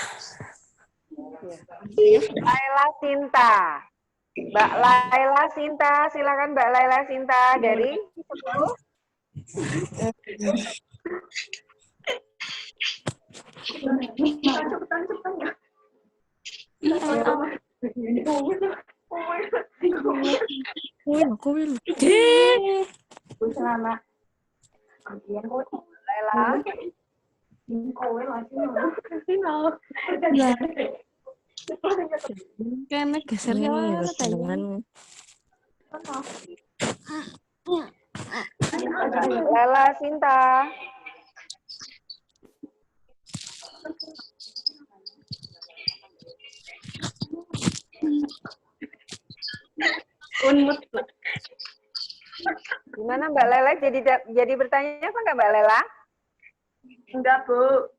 Laila Sinta. Mbak Laila Sinta, silakan Mbak Laila Sinta dari 10. Laila. Karena gesernya dengan Laila Sinta. Gimana Mbak Lela jadi bertanya apa enggak Mbak Lela? Enggak, Bu.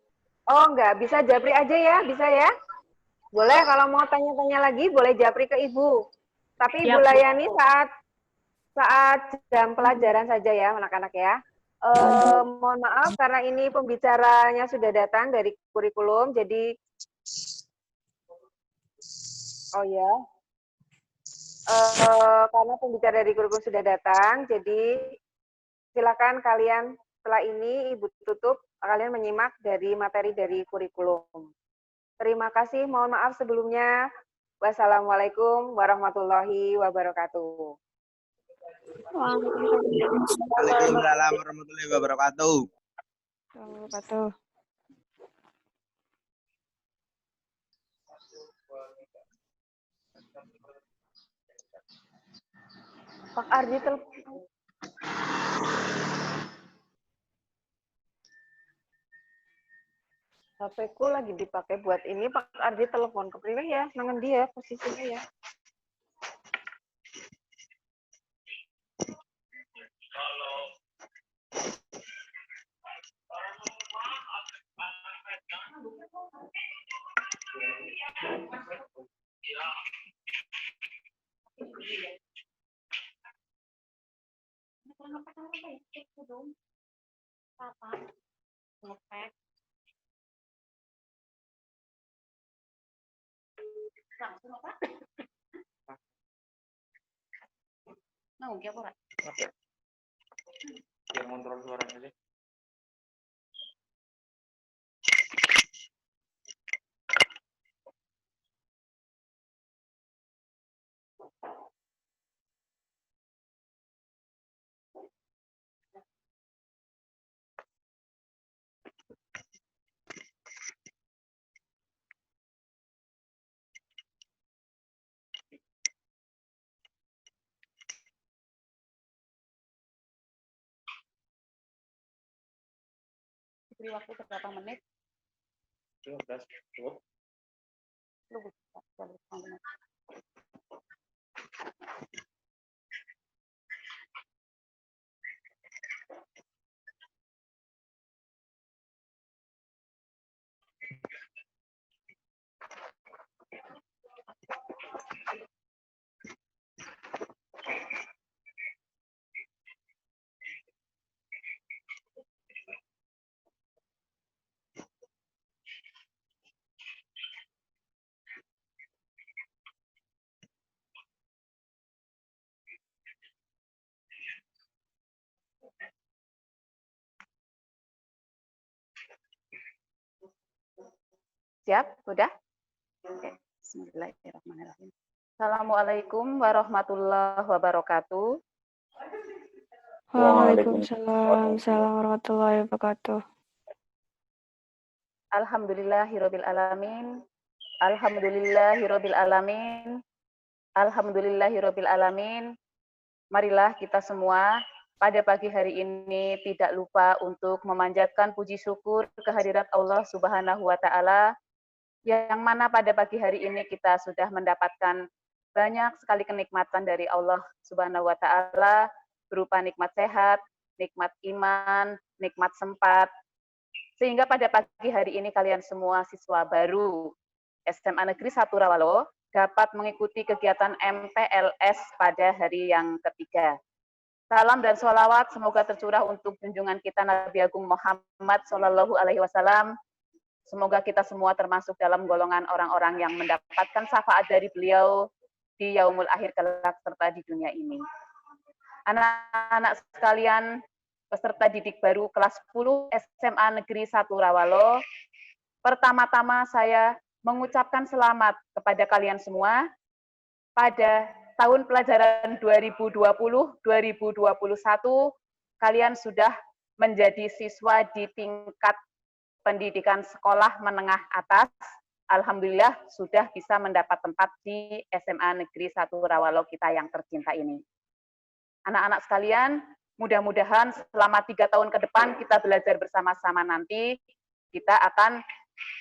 Oh enggak, bisa japri aja ya, bisa ya? Boleh kalau mau tanya-tanya lagi boleh japri ke Ibu. Tapi Ibu layani saat jam pelajaran saja ya anak-anak ya. Mohon maaf karena ini pembicaranya sudah datang dari kurikulum, jadi oh ya, karena pembicara dari kurikulum sudah datang, jadi silakan kalian setelah ini Ibu tutup, kalian menyimak dari materi dari kurikulum. Terima kasih, mohon maaf sebelumnya. Wassalamualaikum warahmatullahi wabarakatuh. Waalaikumsalam warahmatullahi wabarakatuh. Pak Ardi telepon. HP-ku lagi dipakai buat ini, Pak Ardi telepon ke priwe ya, nangan dia posisinya ya. Biar kontrol suaranya deh. Beri waktu berapa menit? 15, cukup. Siap? Udah? Oke. Bismillahirrahmanirrahim. Assalamualaikum warahmatullahi wabarakatuh. Waalaikumsalam warahmatullahi wabarakatuh. Alhamdulillahirabbil alamin. Alhamdulillahirabbil alamin. Alhamdulillahirabbil alamin. Marilah kita semua pada pagi hari ini tidak lupa untuk memanjatkan puji syukur kehadirat Allah Subhanahu wa taala, yang mana pada pagi hari ini kita sudah mendapatkan banyak sekali kenikmatan dari Allah Subhanahu wa taala, berupa nikmat sehat, nikmat iman, nikmat sempat, sehingga pada pagi hari ini kalian semua siswa baru SMA Negeri 1 Rawalo dapat mengikuti kegiatan MPLS pada hari yang ketiga. Salam dan sholawat semoga tercurah untuk junjungan kita Nabi Agung Muhammad Shallallahu Alaihi Wasallam. Semoga kita semua termasuk dalam golongan orang-orang yang mendapatkan syafaat dari beliau di yaumul akhir kelak serta di dunia ini. Anak-anak sekalian, peserta didik baru kelas 10 SMA Negeri 1 Rawalo, pertama-tama saya mengucapkan selamat kepada kalian semua pada tahun pelajaran 2020-2021. Kalian sudah menjadi siswa di tingkat pendidikan sekolah menengah atas. Alhamdulillah sudah bisa mendapat tempat di SMA Negeri 1 Rawalo kita yang tercinta ini. Anak-anak sekalian, mudah-mudahan selama 3 tahun ke depan kita belajar bersama-sama nanti, kita akan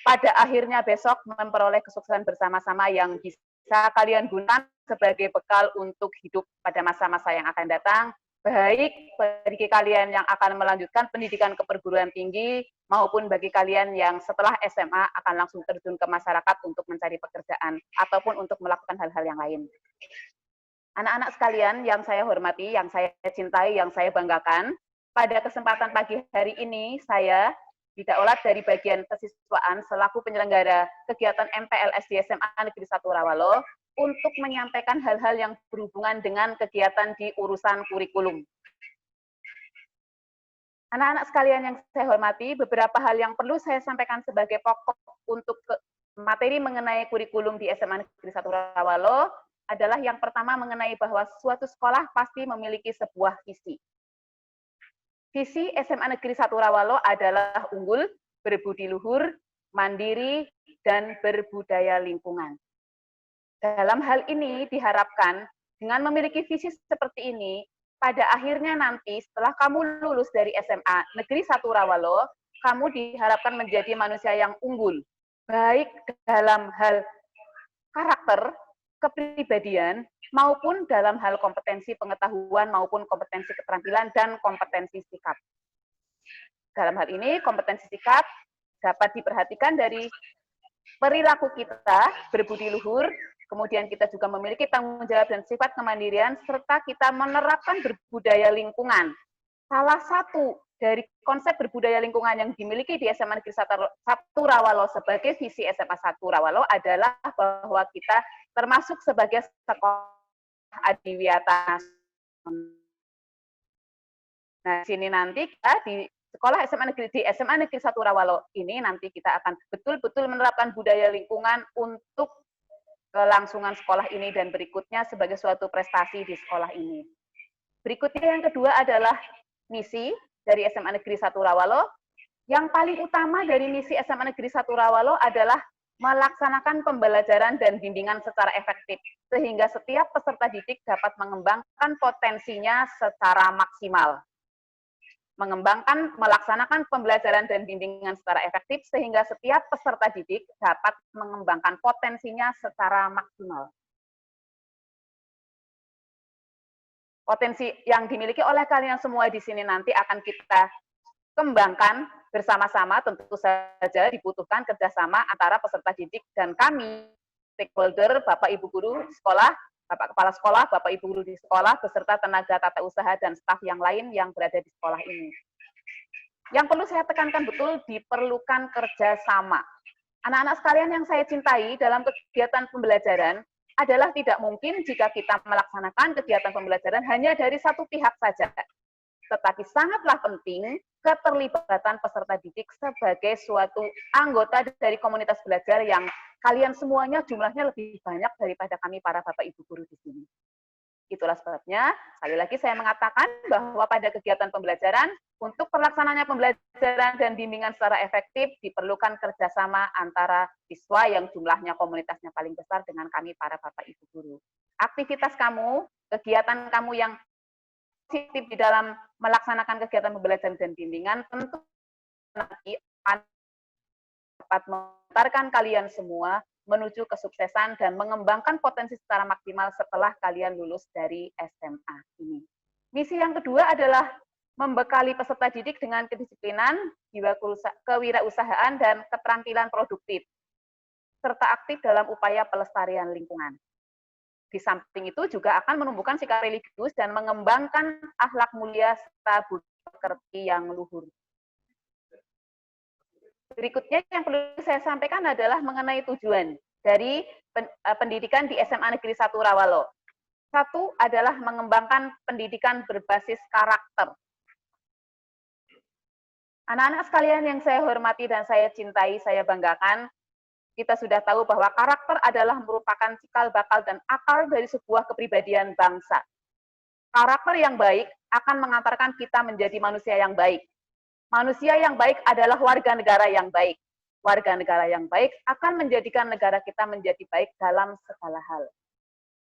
pada akhirnya besok memperoleh kesuksesan bersama-sama yang bisa kalian gunakan sebagai bekal untuk hidup pada masa-masa yang akan datang, baik bagi kalian yang akan melanjutkan pendidikan ke perguruan tinggi, maupun bagi kalian yang setelah SMA akan langsung terjun ke masyarakat untuk mencari pekerjaan, ataupun untuk melakukan hal-hal yang lain. Anak-anak sekalian yang saya hormati, yang saya cintai, yang saya banggakan, pada kesempatan pagi hari ini, saya Didaulat dari bagian kesiswaan selaku penyelenggara kegiatan MPLS di SMA Negeri 1 Rawalo untuk menyampaikan hal-hal yang berhubungan dengan kegiatan di urusan kurikulum. Anak-anak sekalian yang saya hormati, beberapa hal yang perlu saya sampaikan sebagai pokok untuk materi mengenai kurikulum di SMA Negeri 1 Rawalo adalah yang pertama mengenai bahwa suatu sekolah pasti memiliki sebuah visi. Visi SMA Negeri 1 Rawalo adalah unggul, berbudi luhur, mandiri, dan berbudaya lingkungan. Dalam hal ini diharapkan dengan memiliki visi seperti ini, pada akhirnya nanti setelah kamu lulus dari SMA Negeri 1 Rawalo, kamu diharapkan menjadi manusia yang unggul, baik dalam hal karakter, kepribadian, maupun dalam hal kompetensi pengetahuan maupun kompetensi keterampilan dan kompetensi sikap. Dalam hal ini, kompetensi sikap dapat diperhatikan dari perilaku kita, berbudi luhur, kemudian kita juga memiliki tanggung jawab dan sifat kemandirian, serta kita menerapkan berbudaya lingkungan. Salah satu dari konsep berbudaya lingkungan yang dimiliki di SMA Negeri 1 Rawalo sebagai visi SMA 1 Rawalo adalah bahwa kita termasuk sebagai sekolah adiwiyata. Nah, sini nanti kita di sekolah SMA Negeri 1 Rawalo ini nanti kita akan betul-betul menerapkan budaya lingkungan untuk kelangsungan sekolah ini dan berikutnya sebagai suatu prestasi di sekolah ini. Berikutnya yang kedua adalah misi dari SMA Negeri 1 Rawalo. Yang paling utama dari misi SMA Negeri 1 Rawalo adalah melaksanakan pembelajaran dan bimbingan secara efektif, sehingga setiap peserta didik dapat mengembangkan potensinya secara maksimal. Melaksanakan pembelajaran dan bimbingan secara efektif, sehingga setiap peserta didik dapat mengembangkan potensinya secara maksimal. Potensi yang dimiliki oleh kalian semua di sini nanti akan kita kembangkan bersama-sama, tentu saja dibutuhkan kerjasama antara peserta didik dan kami, stakeholder, Bapak Ibu Guru di sekolah, Bapak Kepala Sekolah, Bapak Ibu Guru di sekolah, beserta tenaga tata usaha dan staf yang lain yang berada di sekolah ini. Yang perlu saya tekankan betul, diperlukan kerjasama. Anak-anak sekalian yang saya cintai, dalam kegiatan pembelajaran, adalah tidak mungkin jika kita melaksanakan kegiatan pembelajaran hanya dari satu pihak saja. Tetapi sangatlah penting keterlibatan peserta didik sebagai suatu anggota dari komunitas belajar yang kalian semuanya jumlahnya lebih banyak daripada kami para Bapak Ibu Guru di sini. Itulah sebabnya, sekali lagi saya mengatakan bahwa pada kegiatan pembelajaran, untuk pelaksananya pembelajaran dan bimbingan secara efektif, diperlukan kerjasama antara siswa yang jumlahnya komunitasnya paling besar dengan kami para Bapak Ibu Guru. Aktivitas kamu, kegiatan kamu yang positif di dalam melaksanakan kegiatan pembelajaran dan bimbingan tentu nanti akan dapat mengantarkan kalian semua menuju kesuksesan dan mengembangkan potensi secara maksimal setelah kalian lulus dari SMA ini. Misi yang kedua adalah membekali peserta didik dengan kedisiplinan, jiwa kewirausahaan, dan keterampilan produktif, serta aktif dalam upaya pelestarian lingkungan. Di samping itu juga akan menumbuhkan sikap religius dan mengembangkan akhlak mulia serta budaya pekerti yang luhur. Berikutnya yang perlu saya sampaikan adalah mengenai tujuan dari pendidikan di SMA Negeri 1 Rawalo. Satu adalah mengembangkan pendidikan berbasis karakter. Anak-anak sekalian yang saya hormati dan saya cintai, saya banggakan, kita sudah tahu bahwa karakter adalah merupakan cikal bakal dan akar dari sebuah kepribadian bangsa. Karakter yang baik akan mengantarkan kita menjadi manusia yang baik. Manusia yang baik adalah warga negara yang baik. Warga negara yang baik akan menjadikan negara kita menjadi baik dalam segala hal.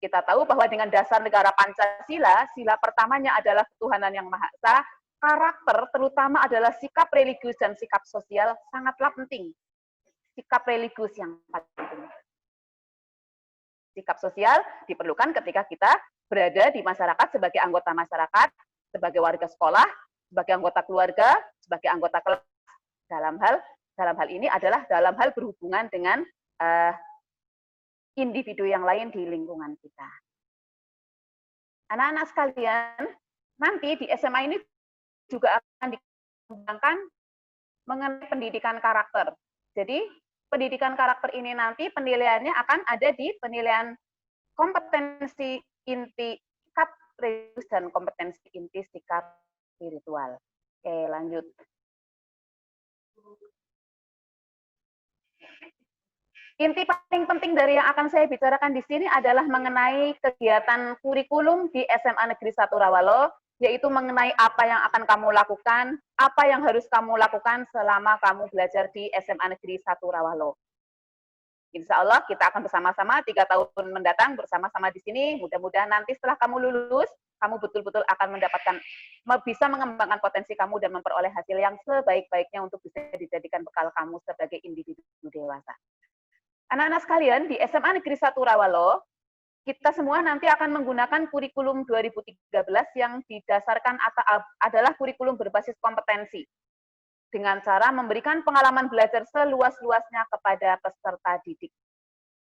Kita tahu bahwa dengan dasar negara Pancasila, sila pertamanya adalah ketuhanan yang Maha Esa, karakter terutama adalah sikap religius dan sikap sosial sangatlah penting. Sikap religius yang paling penting. Sikap sosial diperlukan ketika kita berada di masyarakat sebagai anggota masyarakat, sebagai warga sekolah, sebagai anggota keluarga, sebagai anggota kelas. Dalam hal ini adalah dalam hal berhubungan dengan individu yang lain di lingkungan kita. Anak-anak sekalian, nanti di SMA ini juga akan dikembangkan mengenai pendidikan karakter. Jadi, pendidikan karakter ini nanti penilaiannya akan ada di penilaian kompetensi inti sikap religius dan kompetensi inti sikap spiritual. Oke, lanjut. Inti paling penting dari yang akan saya bicarakan di sini adalah mengenai kegiatan kurikulum di SMA Negeri 1 Rawalo, yaitu mengenai apa yang akan kamu lakukan, apa yang harus kamu lakukan selama kamu belajar di SMA Negeri 1 Rawalo. Insya Allah kita akan bersama-sama 3 tahun mendatang bersama-sama di sini. Mudah-mudahan nanti setelah kamu lulus, kamu betul-betul akan mendapatkan, bisa mengembangkan potensi kamu dan memperoleh hasil yang sebaik-baiknya untuk bisa dijadikan bekal kamu sebagai individu dewasa. Anak-anak sekalian, di SMA Negeri 1 Rawalo, kita semua nanti akan menggunakan kurikulum 2013 yang didasarkan adalah kurikulum berbasis kompetensi, dengan cara memberikan pengalaman belajar seluas-luasnya kepada peserta didik.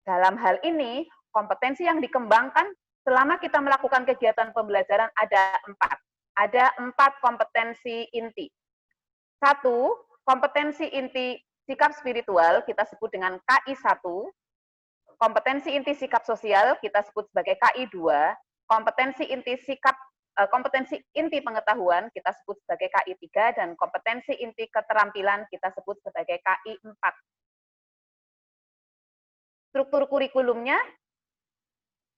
Dalam hal ini, kompetensi yang dikembangkan selama kita melakukan kegiatan pembelajaran ada 4. Ada 4 kompetensi inti. 1, kompetensi inti sikap spiritual kita sebut dengan KI1, kompetensi inti sikap sosial kita sebut sebagai KI2, kompetensi inti pengetahuan kita sebut sebagai KI3, dan kompetensi inti keterampilan kita sebut sebagai KI4. Struktur kurikulumnya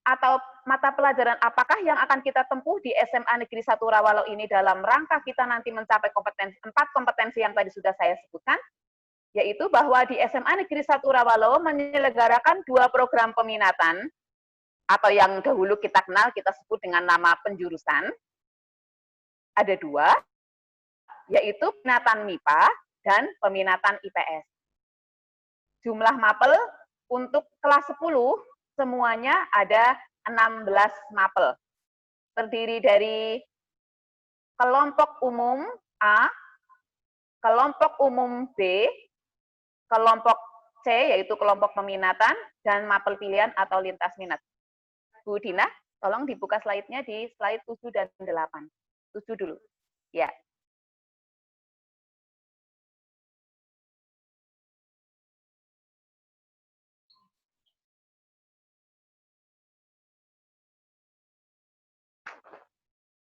atau mata pelajaran apakah yang akan kita tempuh di SMA Negeri 1 Rawalo ini dalam rangka kita nanti mencapai 4 kompetensi yang tadi sudah saya sebutkan, yaitu bahwa di SMA Negeri 1 Rawalo menyelenggarakan 2 program peminatan, atau yang dahulu kita kenal, kita sebut dengan nama penjurusan. Ada 2, yaitu peminatan MIPA dan peminatan IPS. Jumlah mapel untuk kelas 10, semuanya ada 16 mapel. Terdiri dari kelompok umum A, kelompok umum B, kelompok C, yaitu kelompok peminatan, dan mapel pilihan atau lintas minat. Bu Dina, tolong dibuka slide-nya di slide 7 dan 8. 7 dulu. Ya.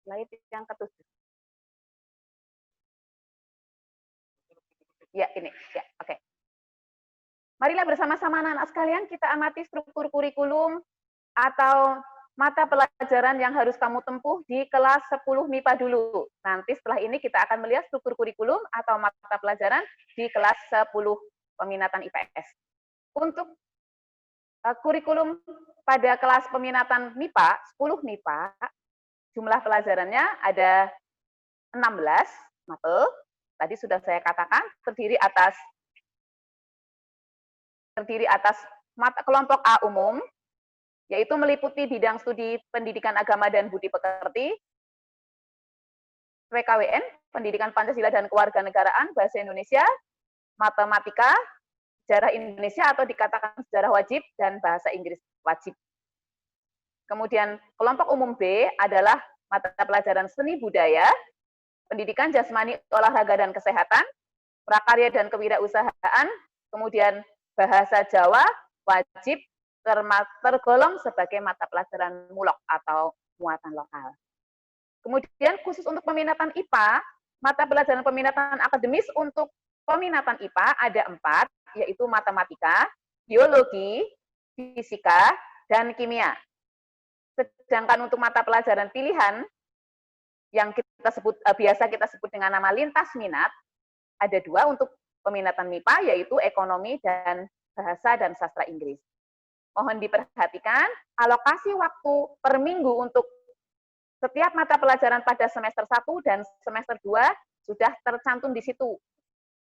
Slide yang ke-7. Ya, ini. Ya, oke. Marilah bersama-sama anak-anak sekalian kita amati struktur kurikulum atau mata pelajaran yang harus kamu tempuh di kelas 10 MIPA dulu. Nanti setelah ini kita akan melihat struktur kurikulum atau mata pelajaran di kelas 10 peminatan IPS. Untuk kurikulum pada kelas peminatan MIPA, 10 MIPA, jumlah pelajarannya ada 16 mapel. Tadi sudah saya katakan terdiri atas kelompok A umum, yaitu meliputi bidang studi pendidikan agama dan budi pekerti, PKWN, pendidikan Pancasila dan kewarganegaraan, bahasa Indonesia, matematika, sejarah Indonesia atau dikatakan sejarah wajib, dan bahasa Inggris wajib. Kemudian kelompok umum B adalah mata pelajaran seni budaya, pendidikan jasmani, olahraga dan kesehatan, prakarya dan kewirausahaan, kemudian bahasa Jawa wajib tergolong sebagai mata pelajaran mulok atau muatan lokal. Kemudian khusus untuk peminatan IPA, mata pelajaran peminatan akademis untuk peminatan IPA ada 4, yaitu matematika, biologi, fisika, dan kimia. Sedangkan untuk mata pelajaran pilihan yang biasa kita sebut dengan nama lintas minat, ada 2 untuk peminatan MIPA, yaitu ekonomi dan bahasa dan sastra Inggris. Mohon diperhatikan, alokasi waktu per minggu untuk setiap mata pelajaran pada semester 1 dan semester 2 sudah tercantum di situ.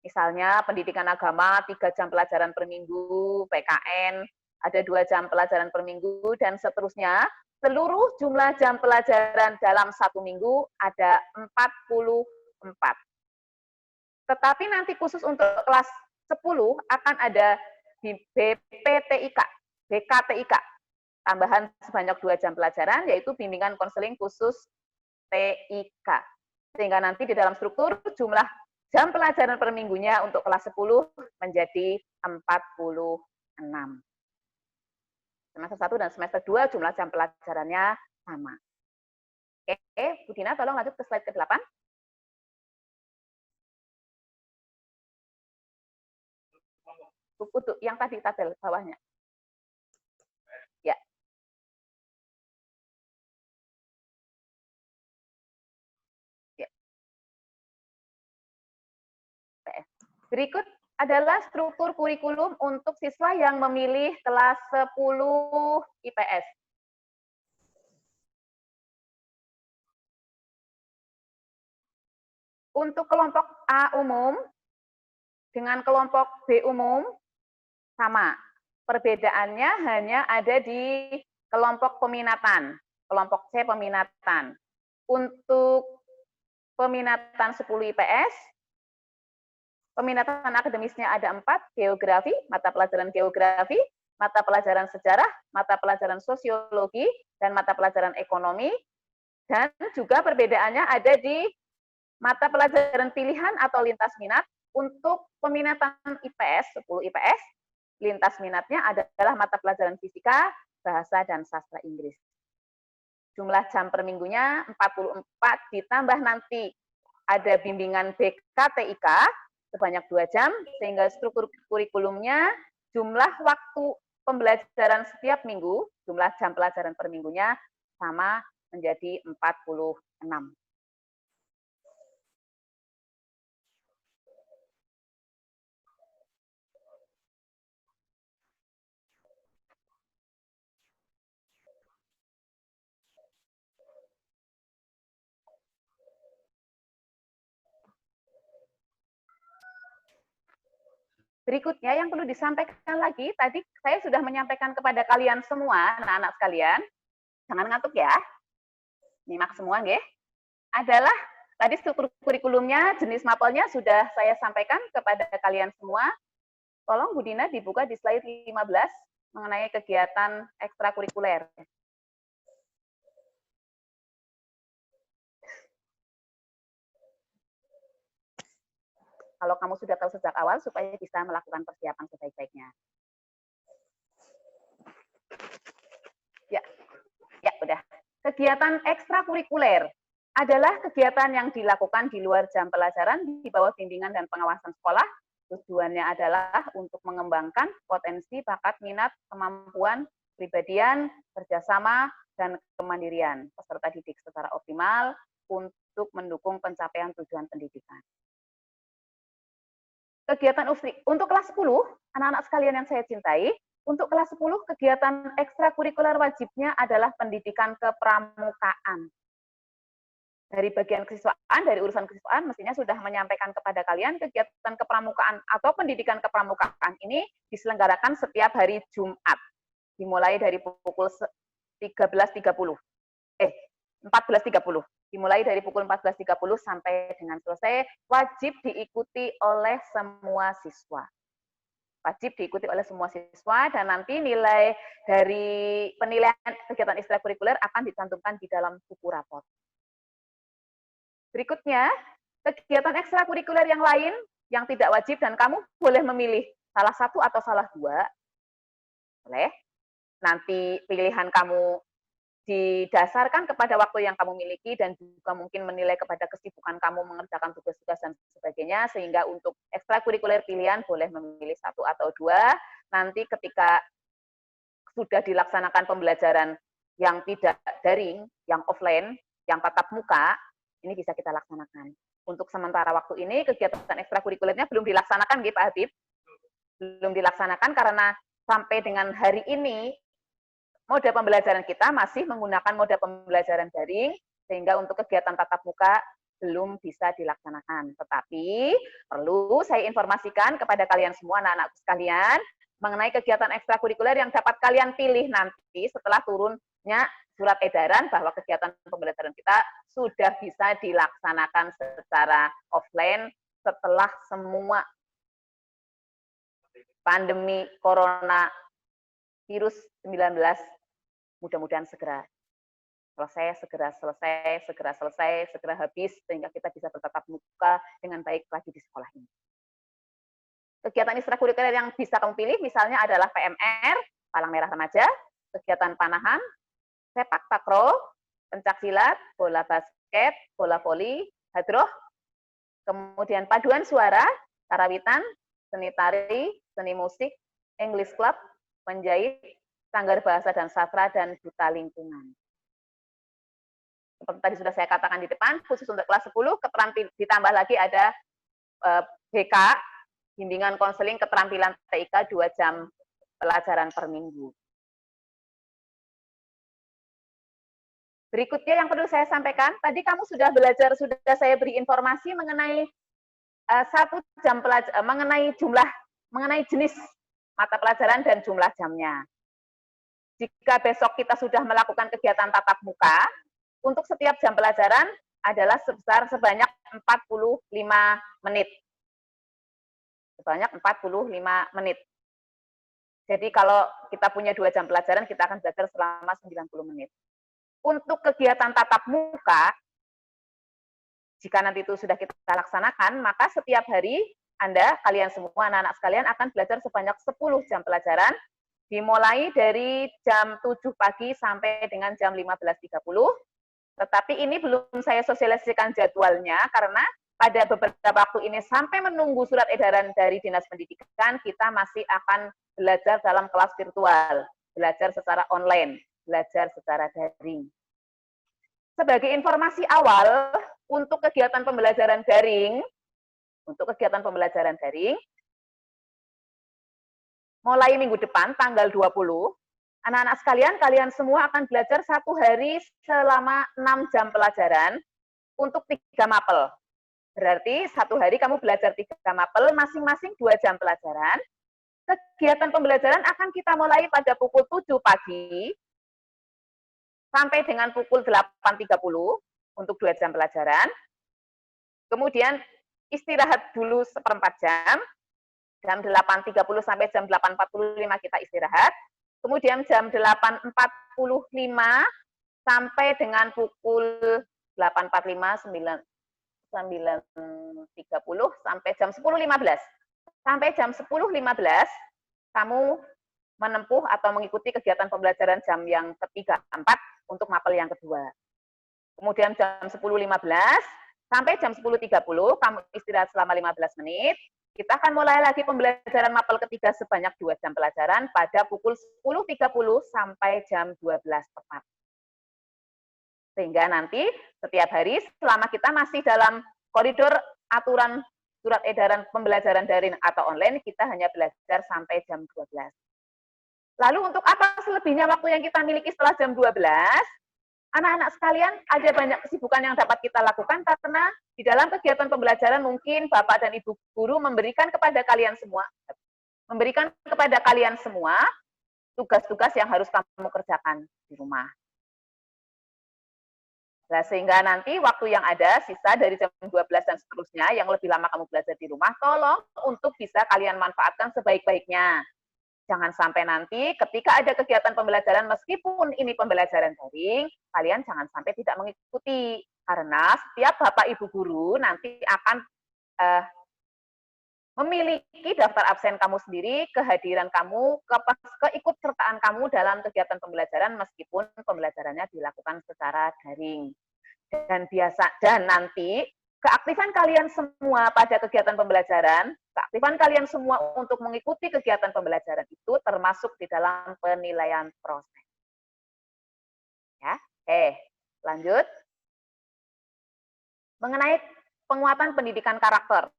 Misalnya pendidikan agama 3 jam pelajaran per minggu, PKN ada 2 jam pelajaran per minggu, dan seterusnya. Seluruh jumlah jam pelajaran dalam 1 minggu ada 44. Tetapi nanti khusus untuk kelas 10 akan ada di BKTIK, tambahan sebanyak 2 jam pelajaran, yaitu bimbingan konseling khusus TIK. Sehingga nanti di dalam struktur jumlah jam pelajaran per minggunya untuk kelas 10 menjadi 46. Semester 1 dan semester 2 jumlah jam pelajarannya sama. Oke, Bu Dina tolong lanjut ke slide ke-8. Buku yang tadi tabel bawahnya. Ya. Ya. Berikut adalah struktur kurikulum untuk siswa yang memilih kelas 10 IPS. Untuk kelompok A umum dengan kelompok B umum sama. Perbedaannya hanya ada di kelompok peminatan, kelompok C peminatan. Untuk peminatan 10 IPS, peminatan akademisnya ada 4, geografi, mata pelajaran geografi, mata pelajaran sejarah, mata pelajaran sosiologi, dan mata pelajaran ekonomi. Dan juga perbedaannya ada di mata pelajaran pilihan atau lintas minat. Untuk peminatan IPS, 10 IPS, lintas minatnya adalah mata pelajaran fisika, bahasa, dan sastra Inggris. Jumlah jam per minggunya 44, ditambah nanti ada bimbingan BKTIK sebanyak 2 jam, sehingga struktur kurikulumnya jumlah waktu pembelajaran setiap minggu, jumlah jam pelajaran per minggunya sama menjadi 46. Berikutnya yang perlu disampaikan lagi, tadi saya sudah menyampaikan kepada kalian semua, anak-anak sekalian, jangan ngantuk ya, nyimak semua nggih. Adalah tadi struktur kurikulumnya, jenis mapelnya sudah saya sampaikan kepada kalian semua. Tolong Bu Dina dibuka di slide 15 mengenai kegiatan ekstrakurikuler. Kalau kamu sudah tahu sejak awal supaya bisa melakukan persiapan sebaik-baiknya. Ya, udah. Kegiatan ekstrakurikuler adalah kegiatan yang dilakukan di luar jam pelajaran di bawah bimbingan dan pengawasan sekolah. Tujuannya adalah untuk mengembangkan potensi, bakat, minat, kemampuan, kepribadian, kerjasama, dan kemandirian peserta didik secara optimal untuk mendukung pencapaian tujuan pendidikan. Kegiatan untuk kelas 10, anak-anak sekalian yang saya cintai, untuk kelas 10 kegiatan ekstrakurikuler wajibnya adalah pendidikan kepramukaan. Dari bagian kesiswaan, dari urusan kesiswaan, mestinya sudah menyampaikan kepada kalian kegiatan kepramukaan atau pendidikan kepramukaan ini diselenggarakan setiap hari Jumat, dimulai dari pukul 14.30. 14.30. Dimulai dari pukul 14.30 sampai dengan selesai, wajib diikuti oleh semua siswa. Wajib diikuti oleh semua siswa, dan nanti nilai dari penilaian kegiatan ekstrakurikuler akan dicantumkan di dalam buku rapor. Berikutnya, kegiatan ekstrakurikuler yang lain yang tidak wajib dan kamu boleh memilih salah satu atau salah dua. Boleh. Nanti pilihan kamu didasarkan kepada waktu yang kamu miliki dan juga mungkin menilai kepada kesibukan kamu mengerjakan tugas-tugas dan sebagainya, sehingga untuk ekstrakurikuler pilihan boleh memilih satu atau dua. Nanti ketika sudah dilaksanakan pembelajaran yang tidak daring, yang offline, yang tatap muka, ini bisa kita laksanakan. Untuk sementara waktu ini kegiatan ekstrakurikulernya belum dilaksanakan, Pak Habib. Belum dilaksanakan karena sampai dengan hari ini mode pembelajaran kita masih menggunakan mode pembelajaran daring, sehingga untuk kegiatan tatap muka belum bisa dilaksanakan. Tetapi perlu saya informasikan kepada kalian semua, anak-anak sekalian, mengenai kegiatan ekstrakurikuler yang dapat kalian pilih nanti setelah turunnya surat edaran bahwa kegiatan pembelajaran kita sudah bisa dilaksanakan secara offline setelah semua pandemi corona virus 19 mudah-mudahan segera selesai, segera habis, sehingga kita bisa bertatap muka dengan baik lagi di sekolah ini. Kegiatan ekstrakurikuler yang bisa kamu pilih misalnya adalah PMR, Palang Merah Remaja, kegiatan panahan, sepak takraw, pencak silat, bola basket, bola voli, hadroh, kemudian paduan suara, karawitan, seni tari, seni musik, English club, menjahit, sanggar bahasa dan sastra, dan duta lingkungan. Seperti tadi sudah saya katakan di depan, khusus untuk kelas 10, ditambah lagi ada BK, bimbingan konseling keterampilan TIK 2 jam pelajaran per minggu. Berikutnya yang perlu saya sampaikan, tadi kamu sudah belajar, sudah saya beri informasi mengenai 1 jam pelajaran, mengenai jenis mata pelajaran dan jumlah jamnya. Jika besok kita sudah melakukan kegiatan tatap muka, untuk setiap jam pelajaran adalah sebanyak 45 menit. Sebanyak 45 menit. Jadi kalau kita punya 2 jam pelajaran, kita akan belajar selama 90 menit. Untuk kegiatan tatap muka, jika nanti itu sudah kita laksanakan, maka setiap hari kalian semua, anak-anak sekalian akan belajar sebanyak 10 jam pelajaran, dimulai dari jam 7 pagi sampai dengan jam 15.30. Tetapi ini belum saya sosialisasikan jadwalnya, karena pada beberapa waktu ini sampai menunggu surat edaran dari Dinas Pendidikan, kita masih akan belajar dalam kelas virtual, belajar secara online, belajar secara daring. Sebagai informasi awal, untuk kegiatan pembelajaran daring, mulai minggu depan, tanggal 20, anak-anak sekalian, kalian semua akan belajar 1 hari selama 6 jam pelajaran untuk 3 mapel. Berarti 1 hari kamu belajar 3 mapel, masing-masing 2 jam pelajaran. Kegiatan pembelajaran akan kita mulai pada pukul 7 pagi sampai dengan pukul 8.30 untuk 2 jam pelajaran. Kemudian istirahat dulu 1/4 jam, jam 8.30 sampai jam 8.45 kita istirahat. Kemudian jam 8.45 sampai dengan pukul 8.45, 9.30 sampai jam 10.15. Sampai jam 10.15 kamu menempuh atau mengikuti kegiatan pembelajaran jam yang ketiga, 4 untuk mapel yang kedua. Kemudian jam 10.15 sampai jam 10.30 kamu istirahat selama 15 menit. Kita akan mulai lagi pembelajaran mapel ketiga sebanyak 2 jam pelajaran pada pukul 10.30 sampai jam 12 tepat. Sehingga nanti setiap hari selama kita masih dalam koridor aturan surat edaran pembelajaran daring atau online, kita hanya belajar sampai jam 12. Lalu untuk apa selebihnya waktu yang kita miliki setelah jam 12? Anak-anak sekalian, ada banyak kesibukan yang dapat kita lakukan karena di dalam kegiatan pembelajaran mungkin Bapak dan Ibu guru memberikan kepada kalian semua tugas-tugas yang harus kamu kerjakan di rumah. Nah, sehingga nanti waktu yang ada sisa dari jam 12 dan seterusnya yang lebih lama kamu belajar di rumah, tolong untuk bisa kalian manfaatkan sebaik-baiknya. Jangan sampai nanti ketika ada kegiatan pembelajaran, meskipun ini pembelajaran daring, kalian jangan sampai tidak mengikuti. Karena setiap Bapak Ibu guru nanti akan memiliki daftar absen kamu sendiri, kehadiran kamu, keikutsertaan kamu dalam kegiatan pembelajaran meskipun pembelajarannya dilakukan secara daring. Dan nanti keaktifan kalian semua pada kegiatan pembelajaran, keaktifan kalian semua untuk mengikuti kegiatan pembelajaran itu termasuk di dalam penilaian proses. Ya, lanjut. Mengenai penguatan pendidikan karakter.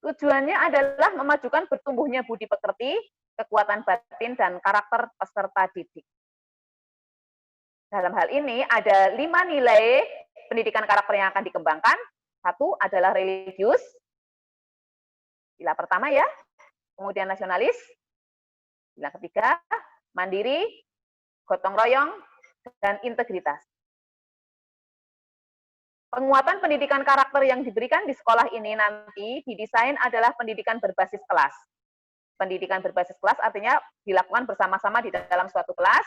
Tujuannya adalah memajukan bertumbuhnya budi pekerti, kekuatan batin, dan karakter peserta didik. Dalam hal ini ada 5 nilai pendidikan karakter yang akan dikembangkan. 1 adalah religius, sila pertama ya, kemudian nasionalis, sila ketiga, mandiri, gotong royong, dan integritas. Penguatan pendidikan karakter yang diberikan di sekolah ini nanti didesain adalah pendidikan berbasis kelas. Pendidikan berbasis kelas artinya dilakukan bersama-sama di dalam suatu kelas.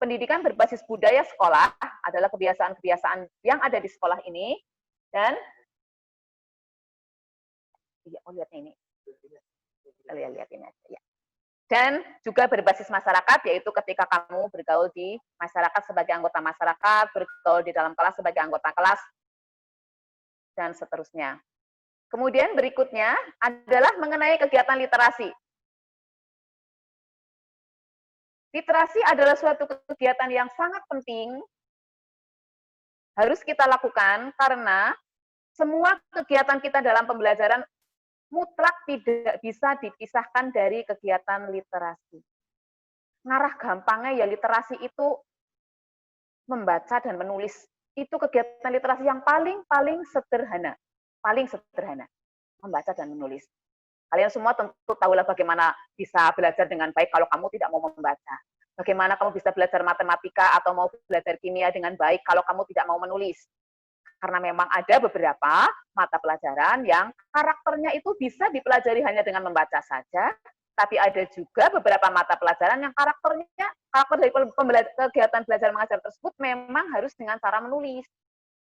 pendidikan berbasis budaya sekolah adalah kebiasaan-kebiasaan yang ada di sekolah ini, dan lihat ini. Lihat ini aja, ya. Dan juga berbasis masyarakat, yaitu ketika kamu bergaul di masyarakat sebagai anggota masyarakat, bergaul di dalam kelas sebagai anggota kelas, dan seterusnya. Kemudian berikutnya adalah mengenai kegiatan literasi. Literasi adalah suatu kegiatan yang sangat penting, harus kita lakukan karena semua kegiatan kita dalam pembelajaran mutlak tidak bisa dipisahkan dari kegiatan literasi. Ngarah gampangnya ya literasi itu membaca dan menulis. Itu kegiatan literasi yang paling sederhana. Paling sederhana. Membaca dan menulis. Kalian semua tentu tahulah bagaimana bisa belajar dengan baik kalau kamu tidak mau membaca. Bagaimana kamu bisa belajar matematika atau mau belajar kimia dengan baik kalau kamu tidak mau menulis. Karena memang ada beberapa mata pelajaran yang karakternya itu bisa dipelajari hanya dengan membaca saja, tapi ada juga beberapa mata pelajaran yang karakter dari kegiatan belajar mengajar tersebut memang harus dengan cara menulis.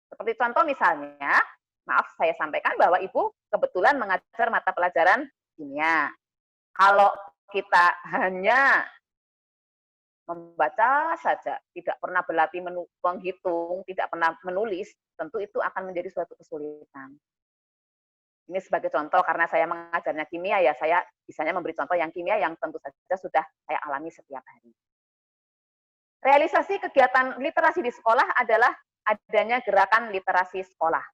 Seperti contoh misalnya, maaf saya sampaikan bahwa Ibu kebetulan mengajar mata pelajaran kimia. Kalau kita hanya membaca saja, tidak pernah berlatih menghitung, tidak pernah menulis, tentu itu akan menjadi suatu kesulitan. Ini sebagai contoh, karena saya mengajarnya kimia, ya saya bisanya memberi contoh yang kimia yang tentu saja sudah saya alami setiap hari. Realisasi kegiatan literasi di sekolah adalah adanya gerakan literasi sekolah.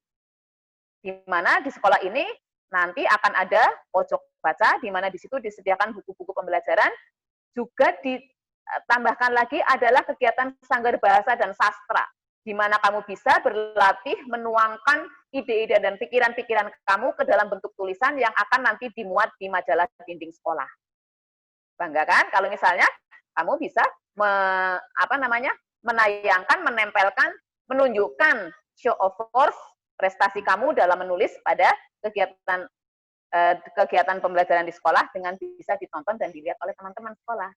Di mana di sekolah ini nanti akan ada pojok baca, di mana di situ disediakan buku-buku pembelajaran, juga ditambahkan lagi adalah kegiatan sanggar bahasa dan sastra, di mana kamu bisa berlatih menuangkan ide-ide dan pikiran-pikiran kamu ke dalam bentuk tulisan yang akan nanti dimuat di majalah dinding sekolah. Bangga kan? Kalau misalnya kamu bisa menayangkan, menempelkan, menunjukkan show of force prestasi kamu dalam menulis pada kegiatan pembelajaran di sekolah dengan bisa ditonton dan dilihat oleh teman-teman sekolah.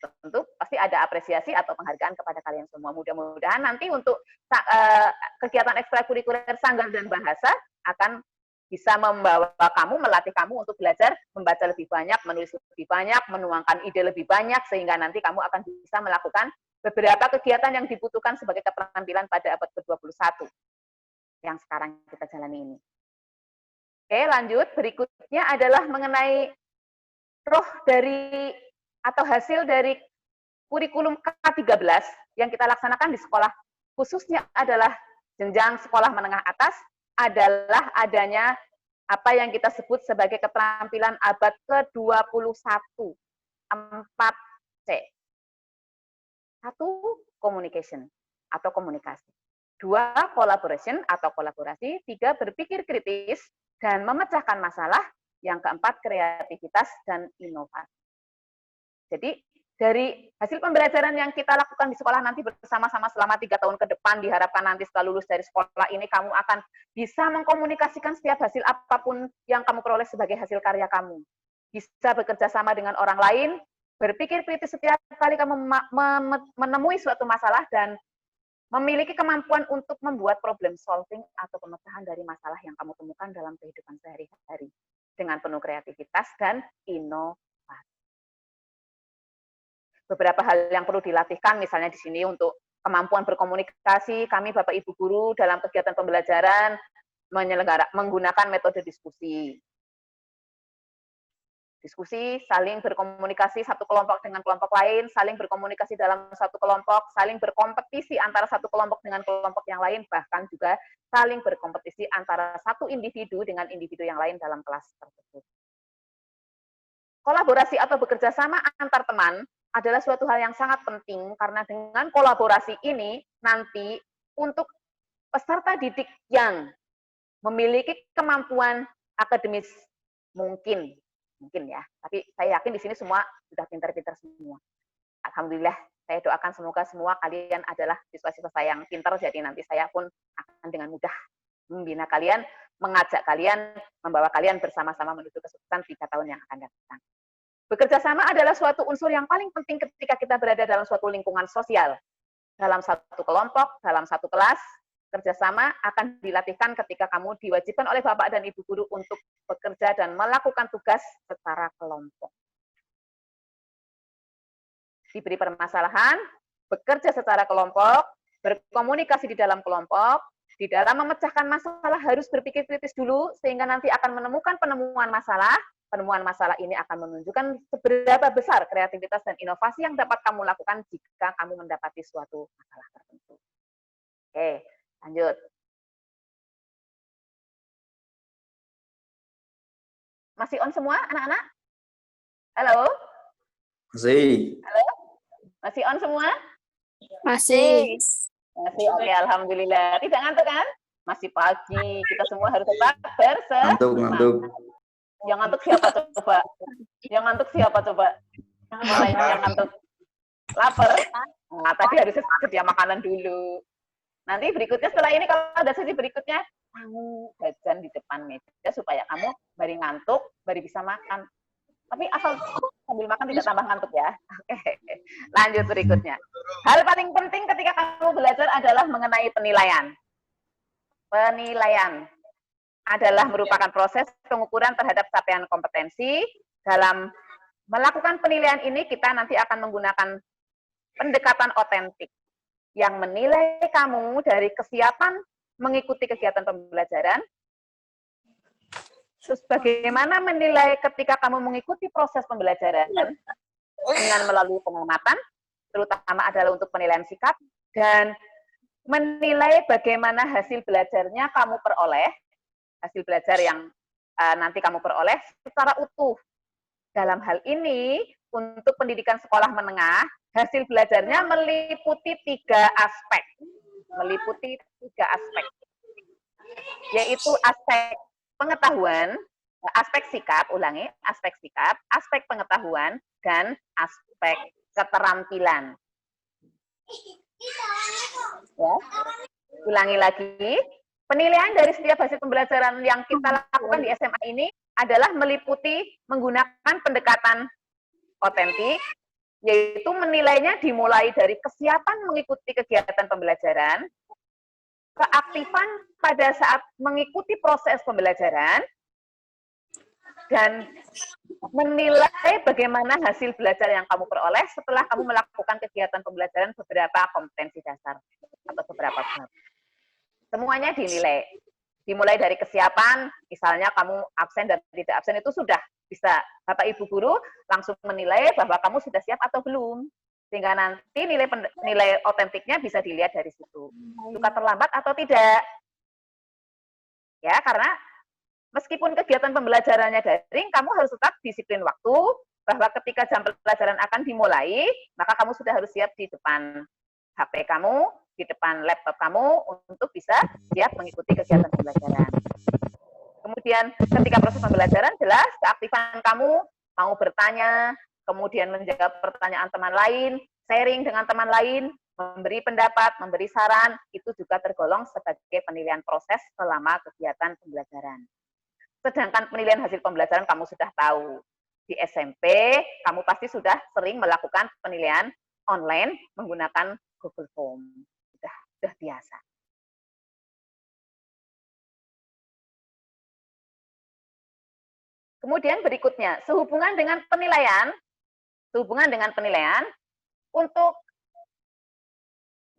Tentu pasti ada apresiasi atau penghargaan kepada kalian semua. Mudah-mudahan nanti untuk kegiatan ekstrakurikuler sanggar dan bahasa akan bisa membawa kamu, melatih kamu untuk belajar membaca lebih banyak, menulis lebih banyak, menuangkan ide lebih banyak, sehingga nanti kamu akan bisa melakukan beberapa kegiatan yang dibutuhkan sebagai keterampilan pada abad ke-21 yang sekarang kita jalani ini. Oke, lanjut. Berikutnya adalah mengenai roh dari atau hasil dari kurikulum K13 yang kita laksanakan di sekolah, khususnya adalah jenjang sekolah menengah atas, adalah adanya apa yang kita sebut sebagai keterampilan abad ke-21, 4C. 1. Communication atau komunikasi. 2. Collaboration atau kolaborasi. 3. Berpikir kritis dan memecahkan masalah. Yang keempat, kreativitas dan inovasi. Jadi, dari hasil pembelajaran yang kita lakukan di sekolah nanti bersama-sama selama 3 tahun ke depan, diharapkan nanti setelah lulus dari sekolah ini, kamu akan bisa mengkomunikasikan setiap hasil apapun yang kamu peroleh sebagai hasil karya kamu. Bisa bekerja sama dengan orang lain, berpikir kritis setiap kali kamu menemui suatu masalah, dan memiliki kemampuan untuk membuat problem solving atau pemecahan dari masalah yang kamu temukan dalam kehidupan sehari-hari dengan penuh kreativitas dan inovasi. Beberapa hal yang perlu dilatihkan, misalnya di sini untuk kemampuan berkomunikasi, kami Bapak Ibu guru dalam kegiatan pembelajaran menggunakan metode diskusi. Diskusi, saling berkomunikasi satu kelompok dengan kelompok lain, saling berkomunikasi dalam satu kelompok, saling berkompetisi antara satu kelompok dengan kelompok yang lain, bahkan juga saling berkompetisi antara satu individu dengan individu yang lain dalam kelas tersebut. Kolaborasi atau bekerja sama antar teman adalah suatu hal yang sangat penting, karena dengan kolaborasi ini nanti untuk peserta didik yang memiliki kemampuan akademis mungkin ya, tapi saya yakin di sini semua sudah pintar-pintar semua. Alhamdulillah, saya doakan semoga semua kalian adalah siswa-siswa saya yang pintar, jadi nanti saya pun akan dengan mudah membina kalian, mengajak kalian, membawa kalian bersama-sama menuju kesuksesan 3 tahun yang akan datang. Bekerja sama adalah suatu unsur yang paling penting ketika kita berada dalam suatu lingkungan sosial. Dalam satu kelompok, dalam satu kelas, kerjasama akan dilatihkan ketika kamu diwajibkan oleh Bapak dan Ibu guru untuk bekerja dan melakukan tugas secara kelompok. Diberi permasalahan, bekerja secara kelompok, berkomunikasi di dalam kelompok, di dalam memecahkan masalah harus berpikir kritis dulu, sehingga nanti akan menemukan penemuan masalah. Penemuan masalah ini akan menunjukkan seberapa besar kreativitas dan inovasi yang dapat kamu lakukan jika kamu mendapati suatu masalah tertentu. Oke, lanjut. Masih on semua, anak-anak? Halo? Masih. Halo? Masih on semua? Masih. Masih, oke, alhamdulillah. Tidak ngantuk kan? Masih pagi, kita semua harus tetap bersemangat. Ngantuk. Yang ngantuk siapa coba? Yang ngantuk siapa coba? Mulai yang ngantuk. Lapar? Nah, tadi harus sedia makanan dulu. Nanti berikutnya setelah ini kalau ada sesi berikutnya, kamu jajan di depan meja supaya kamu bari ngantuk, bari bisa makan. Tapi asal sambil makan tidak tambah ngantuk ya. Oke. Lanjut berikutnya. Hal paling penting ketika kamu belajar adalah mengenai penilaian. Penilaian adalah merupakan proses pengukuran terhadap capaian kompetensi. Dalam melakukan penilaian ini, kita nanti akan menggunakan pendekatan otentik yang menilai kamu dari kesiapan mengikuti kegiatan pembelajaran. Terus bagaimana menilai ketika kamu mengikuti proses pembelajaran dengan melalui pengamatan, terutama adalah untuk penilaian sikap, dan menilai bagaimana hasil belajarnya kamu peroleh, hasil belajar yang nanti kamu peroleh secara utuh. Dalam hal ini, untuk pendidikan sekolah menengah, hasil belajarnya meliputi 3 aspek. Meliputi 3 aspek. Yaitu aspek pengetahuan, aspek sikap, ulangi, aspek sikap, aspek pengetahuan, dan aspek keterampilan. Ya. Ulangi lagi. Penilaian dari setiap hasil pembelajaran yang kita lakukan di SMA ini adalah meliputi menggunakan pendekatan otentik, yaitu menilainya dimulai dari kesiapan mengikuti kegiatan pembelajaran, keaktifan pada saat mengikuti proses pembelajaran, dan menilai bagaimana hasil belajar yang kamu peroleh setelah kamu melakukan kegiatan pembelajaran beberapa kompetensi dasar atau beberapa bab. Semuanya dinilai. Dimulai dari kesiapan, misalnya kamu absen dan tidak absen itu sudah bisa Bapak Ibu guru langsung menilai bahwa kamu sudah siap atau belum. Sehingga nanti nilai otentiknya bisa dilihat dari situ. Suka terlambat atau tidak. Ya, karena meskipun kegiatan pembelajarannya daring, kamu harus tetap disiplin waktu, bahwa ketika jam pelajaran akan dimulai, maka kamu sudah harus siap di depan HP kamu, di depan laptop kamu untuk bisa siap mengikuti kegiatan pembelajaran. Kemudian ketika proses pembelajaran jelas keaktifan kamu mau bertanya, kemudian menjawab pertanyaan teman lain, sharing dengan teman lain, memberi pendapat, memberi saran, itu juga tergolong sebagai penilaian proses selama kegiatan pembelajaran. Sedangkan penilaian hasil pembelajaran kamu sudah tahu. Di SMP, kamu pasti sudah sering melakukan penilaian online menggunakan Google Form. Sudah biasa. Kemudian berikutnya, sehubungan dengan penilaian, untuk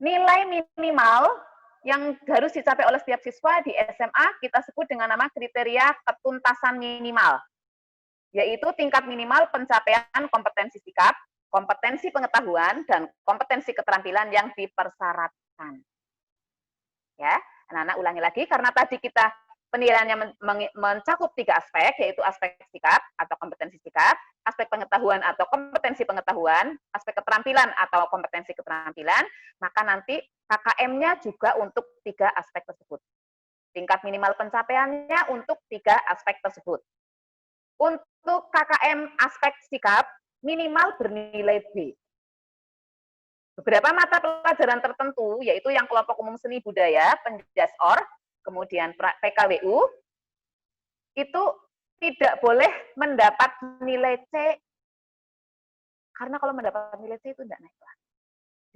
nilai minimal yang harus dicapai oleh setiap siswa di SMA, kita sebut dengan nama kriteria ketuntasan minimal, yaitu tingkat minimal pencapaian kompetensi sikap, kompetensi pengetahuan, dan kompetensi keterampilan yang dipersyaratkan. Ya, anak-anak ulangi lagi, karena tadi kita penilaiannya mencakup 3 aspek, yaitu aspek sikap atau kompetensi sikap, aspek pengetahuan atau kompetensi pengetahuan, aspek keterampilan atau kompetensi keterampilan, maka nanti KKM-nya juga untuk 3 aspek tersebut. Tingkat minimal pencapaiannya untuk 3 aspek tersebut. Untuk KKM aspek sikap, minimal bernilai B. Beberapa mata pelajaran tertentu, yaitu yang kelompok umum seni budaya, penjasor, kemudian PKWU, itu tidak boleh mendapat nilai C Karena kalau mendapat nilai C itu tidak naik kelas.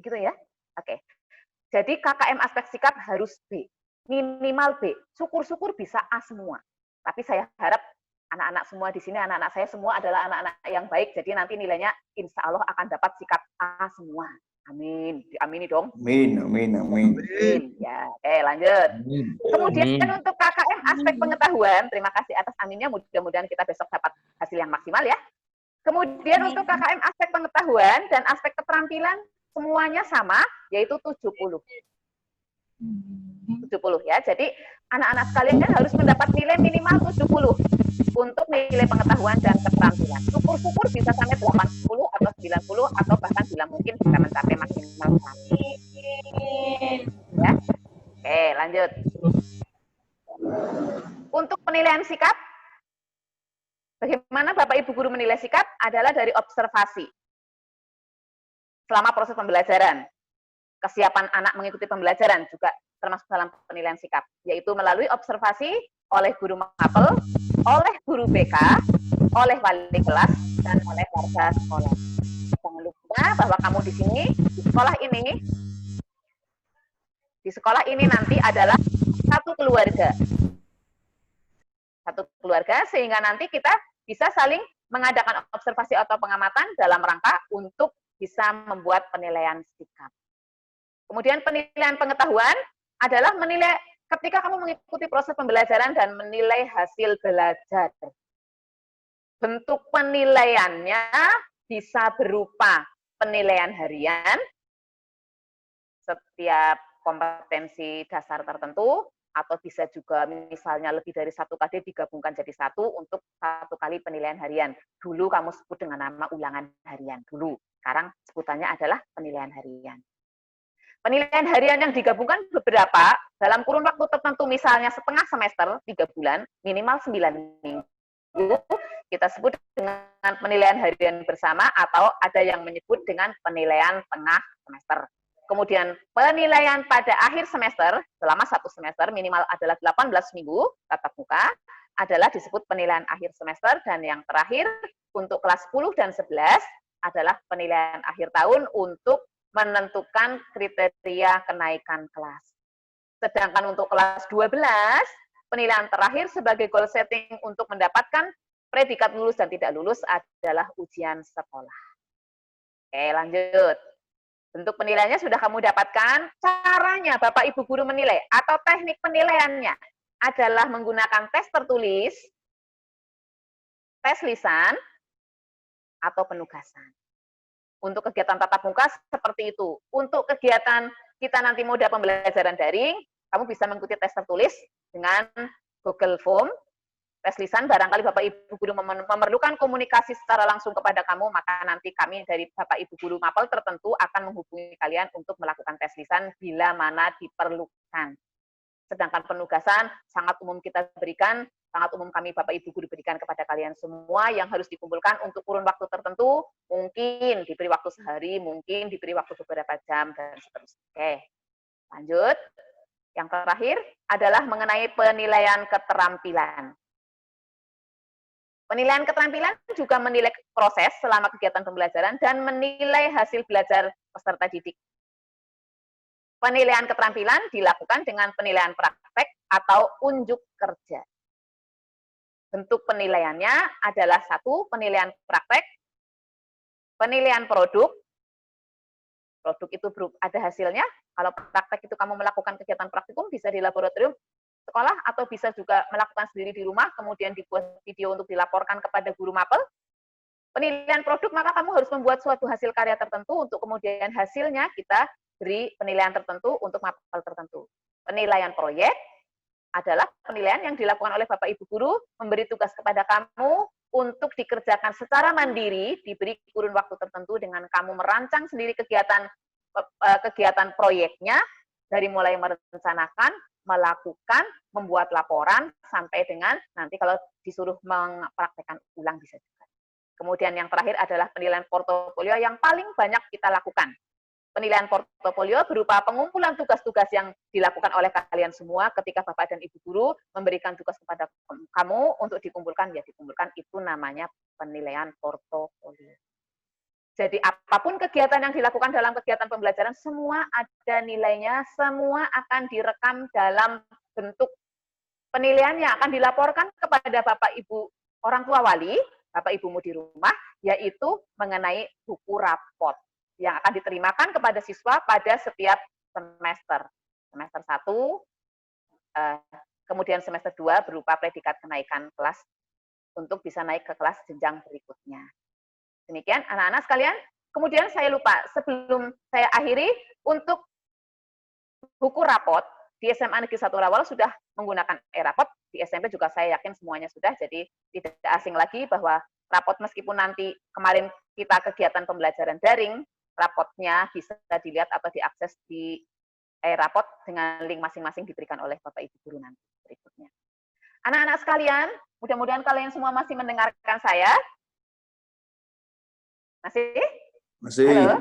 Begitu ya? Oke. Jadi KKM aspek sikap harus B. Minimal B. Syukur-syukur bisa A semua. Tapi saya harap anak-anak semua di sini, anak-anak saya semua adalah anak-anak yang baik. Jadi nanti nilainya insya Allah akan dapat sikap A semua. Amin. Diamini dong. Amin, amin, amin. Amin. Ya, oke lanjut. Amin. Kemudian untuk KKM aspek pengetahuan, terima kasih atas aminnya. Mudah-mudahan kita besok dapat hasil yang maksimal ya. Kemudian untuk KKM aspek pengetahuan dan aspek keterampilan semuanya sama, yaitu 70. 70 ya. Jadi anak-anak sekalian harus mendapat nilai minimal 70 untuk nilai pengetahuan dan keterampilan. Syukur-syukur bisa sampai 80 atau 90 atau bahkan bila mungkin bisa mencapai maksimal 100. Ya. Oke, lanjut. Untuk penilaian sikap, bagaimana Bapak Ibu guru menilai sikap adalah dari observasi. Selama proses pembelajaran, kesiapan anak mengikuti pembelajaran juga termasuk dalam penilaian sikap, yaitu melalui observasi oleh guru mapel, oleh guru BK, oleh wali kelas, dan oleh warga sekolah. Jangan lupa bahwa kamu di sini, di sekolah ini nanti adalah satu keluarga. Satu keluarga, sehingga nanti kita bisa saling mengadakan observasi atau pengamatan dalam rangka untuk bisa membuat penilaian sikap. Kemudian penilaian pengetahuan adalah menilai ketika kamu mengikuti proses pembelajaran dan menilai hasil belajar. Bentuk penilaiannya bisa berupa penilaian harian, setiap kompetensi dasar tertentu, atau bisa juga misalnya lebih dari 1 KD digabungkan jadi 1 untuk 1 kali penilaian harian. Dulu kamu sebut dengan nama ulangan harian dulu. Sekarang sebutannya adalah penilaian harian. Penilaian harian yang digabungkan beberapa dalam kurun waktu tertentu, misalnya setengah semester, 3 bulan, minimal 9 minggu, kita sebut dengan penilaian harian bersama atau ada yang menyebut dengan penilaian tengah semester. Kemudian penilaian pada akhir semester, selama 1 semester minimal adalah 18 minggu tatap muka, adalah disebut penilaian akhir semester, dan yang terakhir untuk kelas 10 dan 11 adalah penilaian akhir tahun untuk menentukan kriteria kenaikan kelas. Sedangkan untuk kelas 12, penilaian terakhir sebagai goal setting untuk mendapatkan predikat lulus dan tidak lulus adalah ujian sekolah. Oke, lanjut. Bentuk penilaiannya sudah kamu dapatkan. Caranya Bapak Ibu guru menilai atau teknik penilaiannya adalah menggunakan tes tertulis, tes lisan, atau penugasan. Untuk kegiatan tatap muka seperti itu. Untuk kegiatan kita nanti moda pembelajaran daring, kamu bisa mengikuti tes tertulis dengan Google Form. Tes lisan, barangkali Bapak Ibu guru memerlukan komunikasi secara langsung kepada kamu, maka nanti kami dari Bapak Ibu guru mapel tertentu akan menghubungi kalian untuk melakukan tes lisan bila mana diperlukan. Sedangkan penugasan sangat umum kita berikan, sangat umum kami Bapak Ibu guru berikan kepada kalian semua yang harus dikumpulkan untuk kurun waktu tertentu, mungkin diberi waktu sehari, mungkin diberi waktu beberapa jam, dan seterusnya. Oke, lanjut. Yang terakhir adalah mengenai penilaian keterampilan. Penilaian keterampilan juga menilai proses selama kegiatan pembelajaran dan menilai hasil belajar peserta didik. Penilaian keterampilan dilakukan dengan penilaian praktek atau unjuk kerja. Bentuk penilaiannya adalah 1, penilaian praktek, penilaian produk. Produk itu ada hasilnya. Kalau praktek itu kamu melakukan kegiatan praktikum bisa di laboratorium sekolah atau bisa juga melakukan sendiri di rumah, kemudian dibuat video untuk dilaporkan kepada guru mapel. Penilaian produk, maka kamu harus membuat suatu hasil karya tertentu untuk kemudian hasilnya kita beri penilaian tertentu untuk mapel tertentu. Penilaian proyek adalah penilaian yang dilakukan oleh Bapak Ibu guru, memberi tugas kepada kamu untuk dikerjakan secara mandiri, diberi kurun waktu tertentu dengan kamu merancang sendiri kegiatan proyeknya, dari mulai merencanakan, melakukan, membuat laporan, sampai dengan nanti kalau disuruh mempraktekkan ulang bisa juga. Kemudian yang terakhir adalah penilaian portofolio yang paling banyak kita lakukan. Penilaian portofolio berupa pengumpulan tugas-tugas yang dilakukan oleh kalian semua ketika Bapak dan Ibu guru memberikan tugas kepada kamu untuk dikumpulkan, ya dikumpulkan, itu namanya penilaian portofolio. Jadi apapun kegiatan yang dilakukan dalam kegiatan pembelajaran, semua ada nilainya, semua akan direkam dalam bentuk penilaian yang akan dilaporkan kepada Bapak Ibu orang tua wali, Bapak Ibumu di rumah, yaitu mengenai buku rapot yang akan diterimakan kepada siswa pada setiap semester. Semester 1, kemudian semester 2 berupa predikat kenaikan kelas untuk bisa naik ke kelas jenjang berikutnya. Demikian anak-anak sekalian. Kemudian saya lupa, sebelum saya akhiri, untuk buku rapot di SMA Negeri 1 Rawal sudah menggunakan e-rapot, di SMP juga saya yakin semuanya sudah, jadi tidak asing lagi bahwa rapot meskipun nanti kemarin kita kegiatan pembelajaran daring, rapotnya bisa dilihat atau diakses di e-rapot dengan link masing-masing diberikan oleh Bapak Ibu Guru nanti berikutnya. Anak-anak sekalian, mudah-mudahan kalian semua masih mendengarkan saya. Masih? Masih. Halo?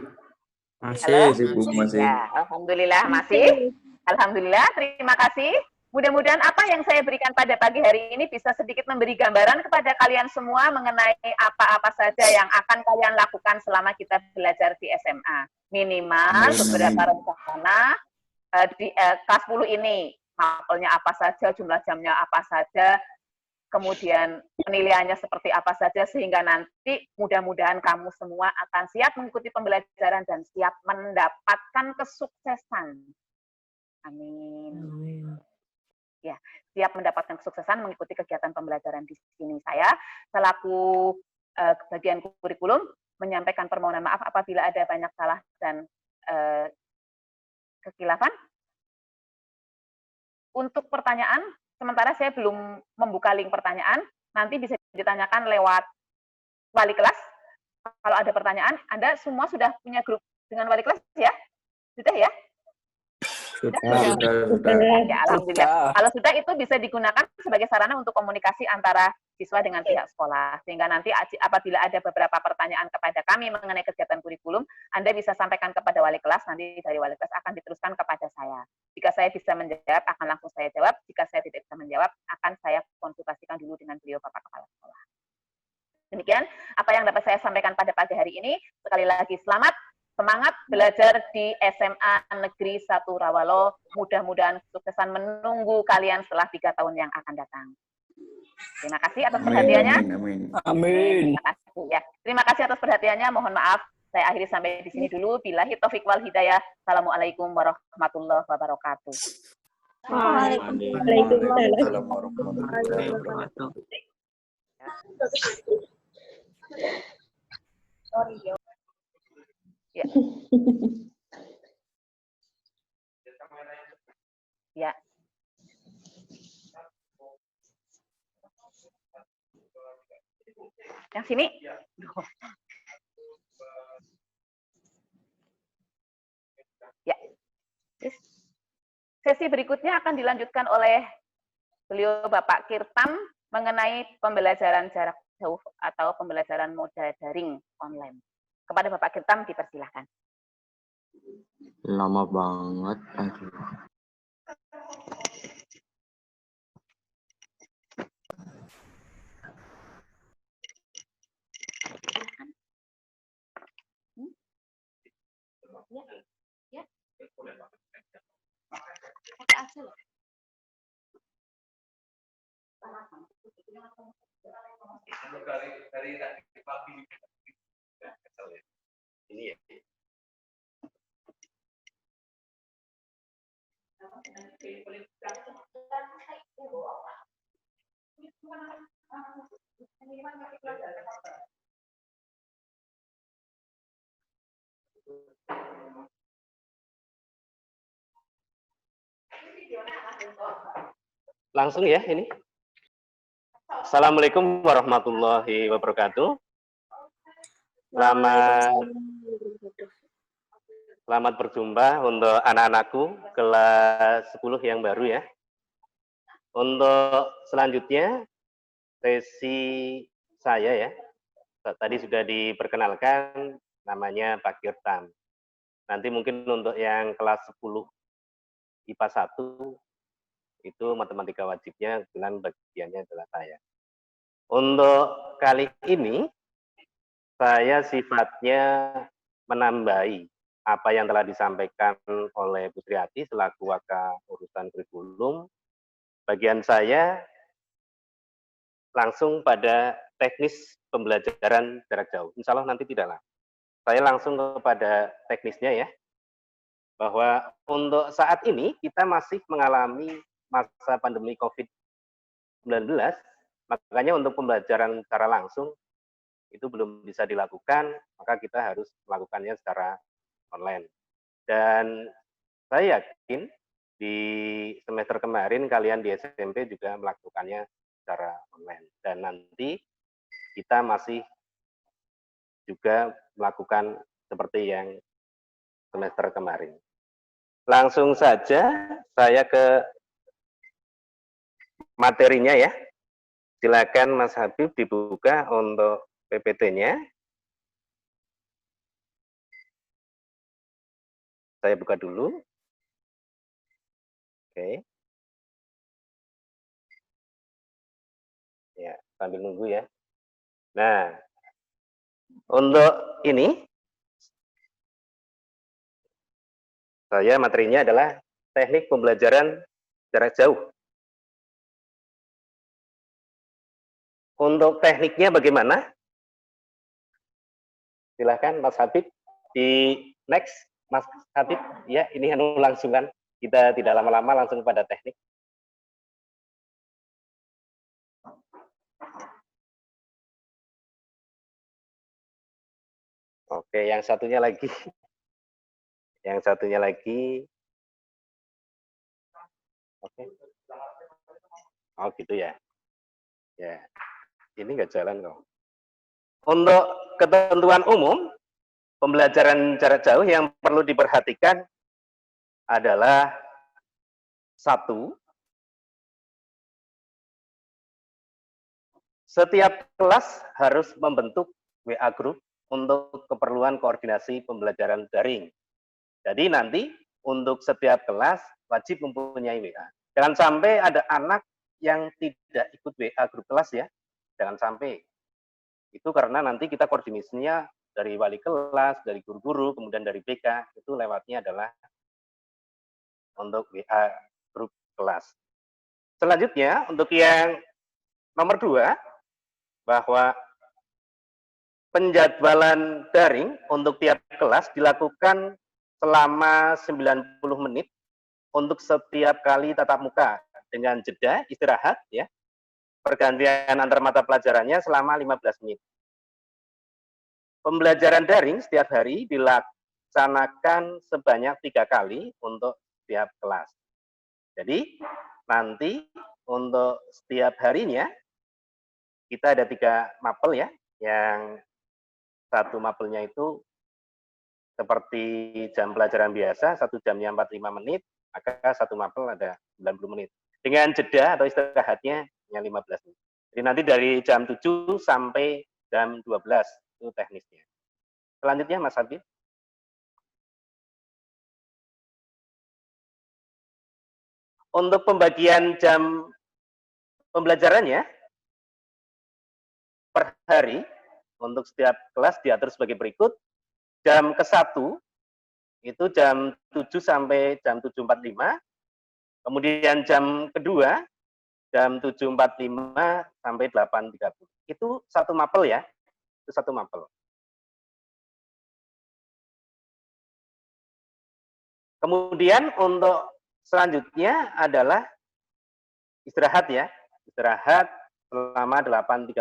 Masih, Bu, masih. Ya, alhamdulillah masih. Alhamdulillah, terima kasih. Mudah-mudahan apa yang saya berikan pada pagi hari ini bisa sedikit memberi gambaran kepada kalian semua mengenai apa-apa saja yang akan kalian lakukan selama kita belajar di SMA. Minimal beberapa rencana di kelas 10 ini, mapelnya apa saja, jumlah jamnya apa saja, kemudian penilaiannya seperti apa saja, sehingga nanti mudah-mudahan kamu semua akan siap mengikuti pembelajaran dan siap mendapatkan kesuksesan. Amin. Ya, siap mendapatkan kesuksesan mengikuti kegiatan pembelajaran di sini. Saya selaku bagian kurikulum menyampaikan permohonan maaf apabila ada banyak salah dan kekilafan. Untuk pertanyaan, sementara saya belum membuka link pertanyaan, nanti bisa ditanyakan lewat wali kelas. Kalau ada pertanyaan, Anda semua sudah punya grup dengan wali kelas ya? Sudah ya? Sudah. Ya, alhamdulillah. Kalau sudah, itu bisa digunakan sebagai sarana untuk komunikasi antara siswa dengan pihak sekolah. Sehingga nanti apabila ada beberapa pertanyaan kepada kami mengenai kegiatan kurikulum, Anda bisa sampaikan kepada wali kelas, nanti dari wali kelas akan diteruskan kepada saya. Jika saya bisa menjawab, akan langsung saya jawab. Jika saya tidak bisa menjawab, akan saya konsultasikan dulu dengan beliau Bapak Kepala Sekolah. Demikian apa yang dapat saya sampaikan pada pagi hari ini. Sekali lagi selamat, semangat belajar di SMA Negeri 1 Rawalo. Mudah-mudahan kesuksesan menunggu kalian setelah 3 tahun yang akan datang. Terima kasih atas perhatiannya. Amin. Terima kasih ya. Terima kasih atas perhatiannya. Mohon maaf, saya akhiri sampai di sini dulu. Billahi taufik wal hidayah. Assalamualaikum warahmatullahi wabarakatuh. Waalaikumsalam warahmatullahi wabarakatuh. Sorry, ya. Ya. Yang sini. Ya. Sesi berikutnya akan dilanjutkan oleh beliau Bapak Kirtam mengenai pembelajaran jarak jauh atau pembelajaran moda daring online. Kepada Bapak Kirtam dipersilahkan. Lama banget. Aduh. Ya. Ini ya. Langsung ya ini. Assalamualaikum warahmatullahi wabarakatuh. Selamat berjumpa untuk anak-anakku kelas 10 yang baru ya. Untuk selanjutnya sesi saya ya. Tadi sudah diperkenalkan namanya Pak Kirtam. Nanti mungkin untuk yang kelas 10 IPA 1 itu matematika wajibnya dengan bagiannya adalah saya. Untuk kali ini saya sifatnya menambahi apa yang telah disampaikan oleh Bu Triati selaku Waka Urusan Kurikulum. Bagian saya langsung pada teknis pembelajaran jarak jauh. Insya Allah nanti tidak lama. Saya langsung kepada teknisnya ya, bahwa untuk saat ini kita masih mengalami masa pandemi COVID-19, makanya untuk pembelajaran secara langsung itu belum bisa dilakukan, maka kita harus melakukannya secara online. Dan saya yakin di semester kemarin kalian di SMP juga melakukannya secara online. Dan nanti kita masih juga melakukan seperti yang semester kemarin. Langsung saja saya ke materinya ya. Silakan Mas Habib dibuka untuk PPT-nya. Saya buka dulu. Oke. Ya, sambil nunggu ya. Nah, untuk ini, saya materinya adalah teknik pembelajaran jarak jauh. Untuk tekniknya bagaimana? Silahkan Mas Habib di next, Mas Habib. Ya, ini langsungan. Kita tidak lama-lama langsung pada teknik. Oke, yang satunya lagi. Yang satunya lagi. Oke. Oh, gitu ya. Ya. Ini nggak jalan kok. Untuk ketentuan umum, pembelajaran jarak jauh yang perlu diperhatikan adalah satu, setiap kelas harus membentuk WA group untuk keperluan koordinasi pembelajaran daring. Jadi nanti untuk setiap kelas wajib mempunyai WA. Jangan sampai ada anak yang tidak ikut WA grup kelas ya. Jangan sampai. Itu karena nanti kita koordinasinya dari wali kelas, dari guru-guru, kemudian dari BK, itu lewatnya adalah untuk WA grup kelas. Selanjutnya, untuk yang nomor 2, bahwa penjadwalan daring untuk tiap kelas dilakukan selama 90 menit untuk setiap kali tatap muka dengan jeda istirahat ya. Pergantian antar mata pelajarannya selama 15 menit. Pembelajaran daring setiap hari dilaksanakan sebanyak 3 kali untuk setiap kelas. Jadi nanti untuk setiap harinya kita ada 3 mapel ya, yang satu mapelnya itu seperti jam pelajaran biasa, 1 jamnya 45 menit, maka satu mapel ada 90 menit. Dengan jeda atau istirahatnya hanya 15 menit. Jadi nanti dari jam 7 sampai jam 12 itu teknisnya. Selanjutnya Mas Habib. Untuk pembagian jam pembelajarannya per hari untuk setiap kelas diatur sebagai berikut. Jam ke-1 itu jam 7 sampai jam 7.45. Kemudian jam kedua jam 7.45 sampai 8.30. Itu satu mapel ya. Itu satu mapel. Kemudian untuk selanjutnya adalah istirahat ya. Istirahat selama 8.30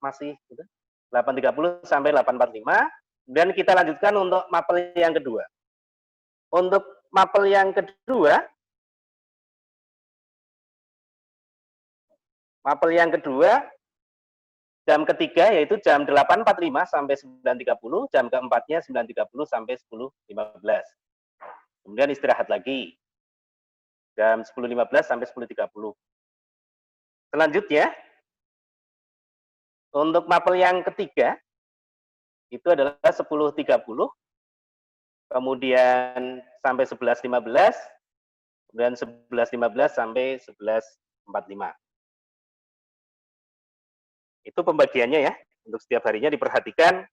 masih gitu. 8.30 sampai 8.45. Dan kita lanjutkan untuk mapel yang kedua. Untuk mapel yang kedua, jam ketiga yaitu jam 8.45 sampai 9.30, jam keempatnya 9.30 sampai 10.15. Kemudian istirahat lagi. Jam 10.15 sampai 10.30. Selanjutnya, untuk mapel yang ketiga, itu adalah 10.30, kemudian sampai 11.15, kemudian 11.15 sampai 11.45. Itu pembagiannya ya, untuk setiap harinya diperhatikan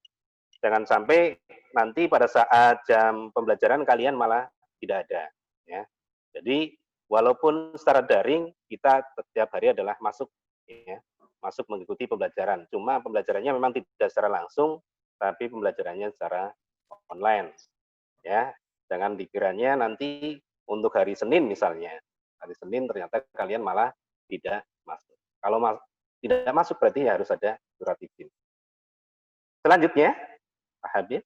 Jangan sampai nanti pada saat jam pembelajaran kalian malah tidak ada. Ya. Jadi walaupun secara daring kita setiap hari adalah masuk, ya, masuk mengikuti pembelajaran. Cuma pembelajarannya memang tidak secara langsung, tapi pembelajarannya secara online. Ya, jangan dikiranya nanti untuk hari Senin misalnya, hari Senin ternyata kalian malah tidak masuk. Kalau tidak masuk berarti harus ada surat izin. Selanjutnya, Pak Habib.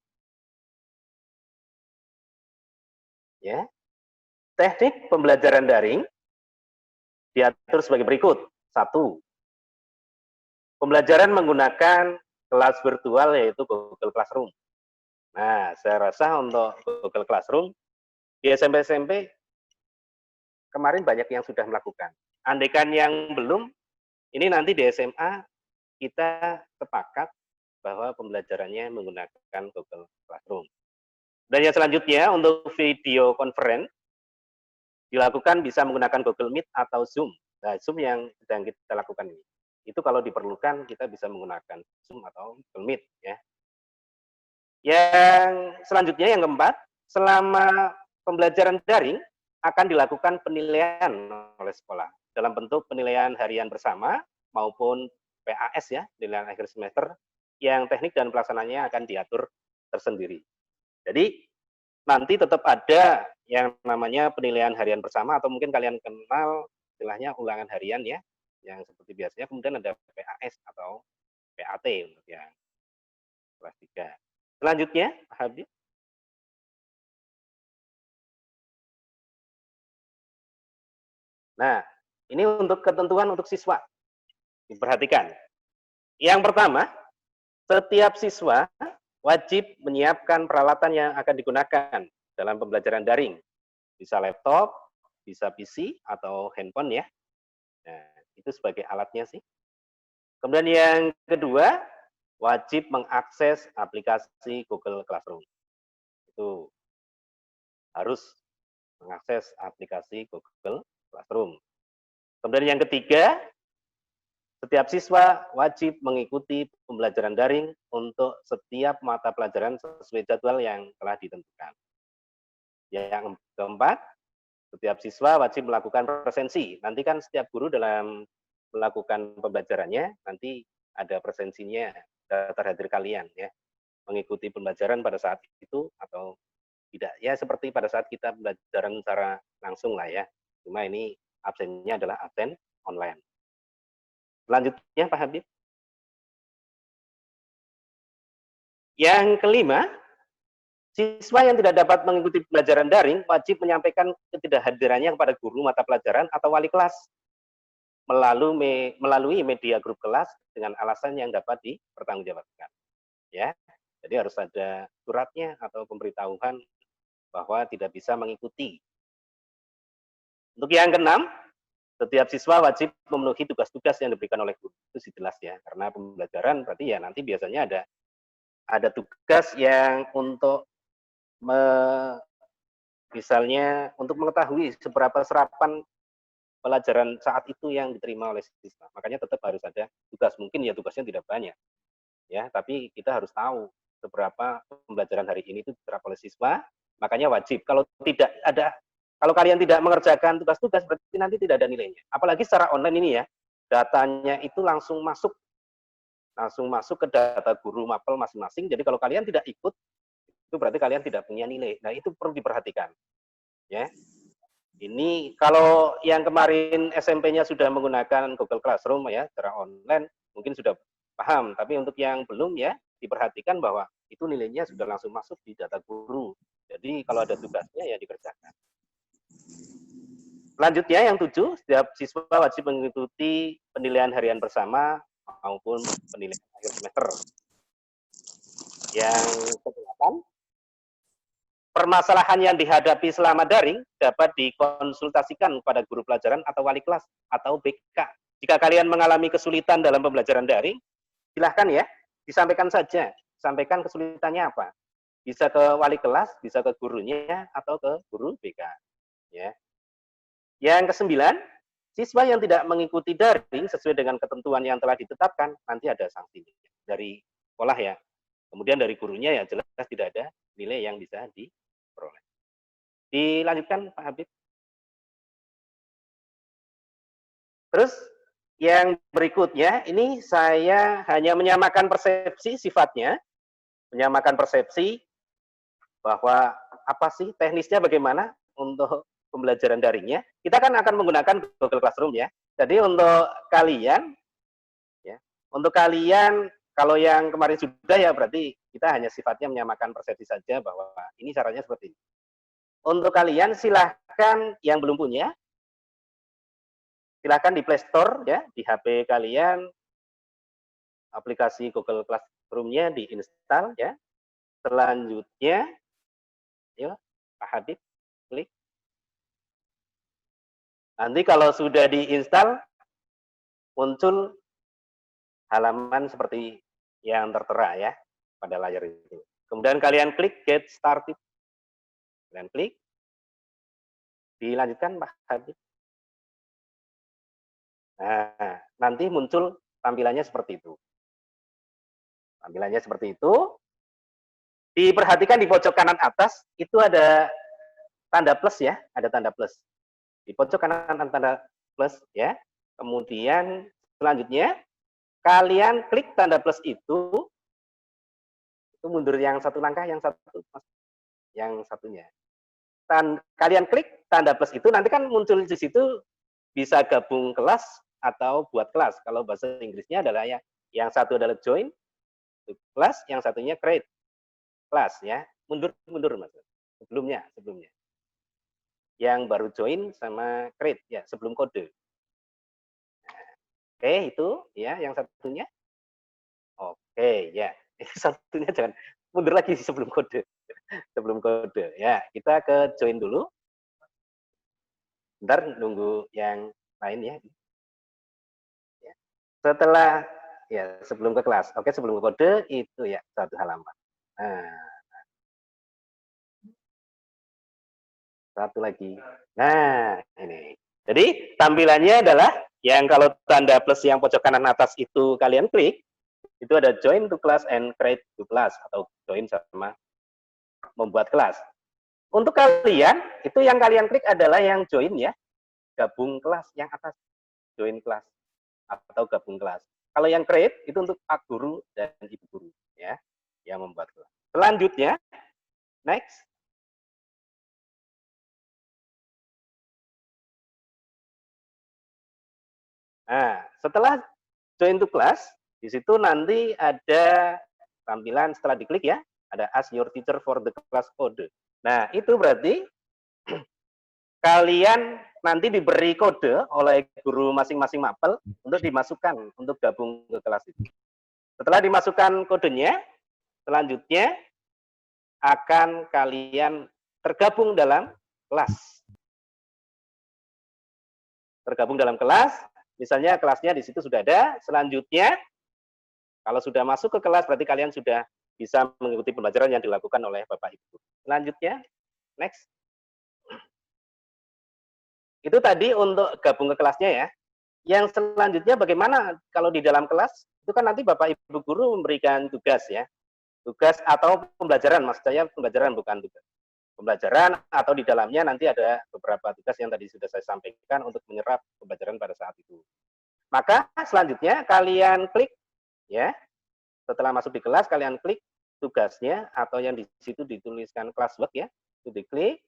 Ya. Teknik pembelajaran daring diatur sebagai berikut. 1. Pembelajaran menggunakan kelas virtual yaitu Google Classroom. Nah, saya rasa untuk Google Classroom di SMP-SMP kemarin banyak yang sudah melakukan. Andaikan yang belum, ini nanti di SMA kita sepakat bahwa pembelajarannya menggunakan Google Classroom. Dan yang selanjutnya untuk video conference dilakukan bisa menggunakan Google Meet atau Zoom. Nah, Zoom yang sedang kita lakukan ini. Itu kalau diperlukan kita bisa menggunakan Zoom atau Google Meet, ya. Yang selanjutnya yang keempat, selama pembelajaran daring akan dilakukan penilaian oleh sekolah dalam bentuk penilaian harian bersama maupun PAS, ya, penilaian akhir semester, yang teknik dan pelaksananya akan diatur tersendiri. Jadi nanti tetap ada yang namanya penilaian harian bersama, atau mungkin kalian kenal istilahnya ulangan harian, ya, yang seperti biasanya. Kemudian ada PAS atau PAT untuk yang kelas 3. Selanjutnya, Pak Habib. Nah, ini untuk ketentuan untuk siswa. Diperhatikan. Yang pertama, setiap siswa wajib menyiapkan peralatan yang akan digunakan dalam pembelajaran daring. Bisa laptop, bisa PC, atau handphone, ya. Nah, itu sebagai alatnya sih. Kemudian yang kedua, wajib mengakses aplikasi Google Classroom. Itu harus mengakses aplikasi Google Classroom. Kemudian yang ketiga, setiap siswa wajib mengikuti pembelajaran daring untuk setiap mata pelajaran sesuai jadwal yang telah ditentukan. Yang keempat, setiap siswa wajib melakukan presensi. Nanti kan setiap guru dalam melakukan pembelajarannya, nanti ada presensinya, daftar hadir kalian, ya. Mengikuti pembelajaran pada saat itu atau tidak. Ya, seperti pada saat kita pembelajaran secara langsung lah, ya. Cuma ini absennya adalah absen online. Selanjutnya, Pak Habib. Yang kelima, siswa yang tidak dapat mengikuti pembelajaran daring wajib menyampaikan ketidakhadirannya kepada guru mata pelajaran atau wali kelas melalui media grup kelas dengan alasan yang dapat dipertanggungjawabkan. Ya, jadi harus ada suratnya atau pemberitahuan bahwa tidak bisa mengikuti. Untuk yang keenam, setiap siswa wajib memenuhi tugas-tugas yang diberikan oleh guru. Itu sih jelas, ya, karena pembelajaran berarti ya nanti biasanya ada tugas yang untuk misalnya untuk mengetahui seberapa serapan pelajaran saat itu yang diterima oleh siswa. Makanya tetap harus ada tugas. Mungkin ya tugasnya tidak banyak, ya, tapi kita harus tahu seberapa pembelajaran hari ini itu diterap oleh siswa. Makanya wajib. Kalau kalian tidak mengerjakan tugas-tugas, berarti nanti tidak ada nilainya. Apalagi secara online ini, ya, datanya itu langsung masuk ke data guru mapel masing-masing. Jadi kalau kalian tidak ikut, itu berarti kalian tidak punya nilai. Nah, itu perlu diperhatikan, ya. Ini kalau yang kemarin SMP-nya sudah menggunakan Google Classroom, ya, secara online, mungkin sudah paham. Tapi untuk yang belum, ya, diperhatikan bahwa itu nilainya sudah langsung masuk di data guru. Jadi kalau ada tugasnya, ya dikerjakan. Selanjutnya yang 7, setiap siswa wajib mengikuti penilaian harian bersama maupun penilaian akhir semester. Yang ke-8, permasalahan yang dihadapi selama daring dapat dikonsultasikan kepada guru pelajaran atau wali kelas atau BK. Jika kalian mengalami kesulitan dalam pembelajaran daring, silahkan, ya, disampaikan saja. Sampaikan kesulitannya apa. Bisa ke wali kelas, bisa ke gurunya, atau ke guru BK. Ya. Yang ke-9, siswa yang tidak mengikuti daring sesuai dengan ketentuan yang telah ditetapkan, nanti ada sanksi dari sekolah, ya. Kemudian dari gurunya ya jelas tidak ada nilai yang bisa diperoleh. Dilanjutkan Pak Habib. Terus yang berikutnya ini saya hanya menyamakan persepsi sifatnya, menyamakan persepsi bahwa apa sih teknisnya bagaimana untuk pembelajaran daringnya. Kita kan akan menggunakan Google Classroom ya. Jadi untuk kalian ya, untuk kalian kalau yang kemarin sudah ya berarti kita hanya sifatnya menyamakan persepsi saja bahwa ini caranya seperti ini. Untuk kalian silahkan yang belum punya silahkan di Play Store ya, di HP kalian aplikasi Google Classroom-nya diinstal ya. Selanjutnya, yuk Pak Habib klik. Nanti kalau sudah diinstal muncul halaman seperti yang tertera ya pada layar itu. Kemudian kalian klik Get Started. Kalian klik. Dilanjutkan Pak Habib. Nah, nanti muncul tampilannya seperti itu. Tampilannya seperti itu. Diperhatikan di pojok kanan atas, itu ada tanda plus ya, ada tanda plus. Di pojok kanan ada tanda plus ya. Kemudian selanjutnya, kalian klik tanda plus itu mundur yang satu langkah, yang satunya. Kalian klik tanda plus itu, nanti kan muncul di situ bisa gabung kelas atau buat kelas. Kalau bahasa Inggrisnya adalah ya, yang satu adalah join kelas, yang satunya create kelas ya. Mundur Mas. Sebelumnya. Yang baru join sama create ya, sebelum kode. Oke, itu ya yang satunya. Oke, ya. Satunya jangan mundur lagi sebelum kode. Sebelum kode. Ya, kita ke join dulu. Bentar nunggu yang lain ya. Setelah ya sebelum ke kelas. Oke, sebelum ke kode itu ya satu halaman. Nah, satu lagi. Nah, ini. Jadi tampilannya adalah yang kalau tanda plus yang pojok kanan atas itu kalian klik, itu ada join to class and create to class atau join sama membuat kelas. Untuk kalian, itu yang kalian klik adalah yang join ya, gabung kelas yang atas, join kelas atau gabung kelas. Kalau yang create itu untuk Pak Guru dan Ibu Guru ya, yang membuat kelas. Selanjutnya, next. Nah, setelah join to class, di situ nanti ada tampilan setelah diklik ya, ada ask your teacher for the class code. Nah, itu berarti kalian nanti diberi kode oleh guru masing-masing mapel untuk dimasukkan, untuk gabung ke kelas itu. Setelah dimasukkan kodenya, selanjutnya akan kalian tergabung dalam kelas. Tergabung dalam kelas, misalnya kelasnya di situ sudah ada, selanjutnya kalau sudah masuk ke kelas berarti kalian sudah bisa mengikuti pembelajaran yang dilakukan oleh Bapak Ibu. Selanjutnya, next. Itu tadi untuk gabung ke kelasnya ya. Yang selanjutnya bagaimana kalau di dalam kelas, itu kan nanti Bapak Ibu Guru memberikan tugas ya. Tugas atau pembelajaran, maksud saya pembelajaran bukan tugas. Pembelajaran atau di dalamnya nanti ada beberapa tugas yang tadi sudah saya sampaikan untuk menyerap pembelajaran pada saat itu. Maka selanjutnya kalian klik ya. Setelah masuk di kelas kalian klik tugasnya atau yang di situ dituliskan classwork ya. Itu diklik,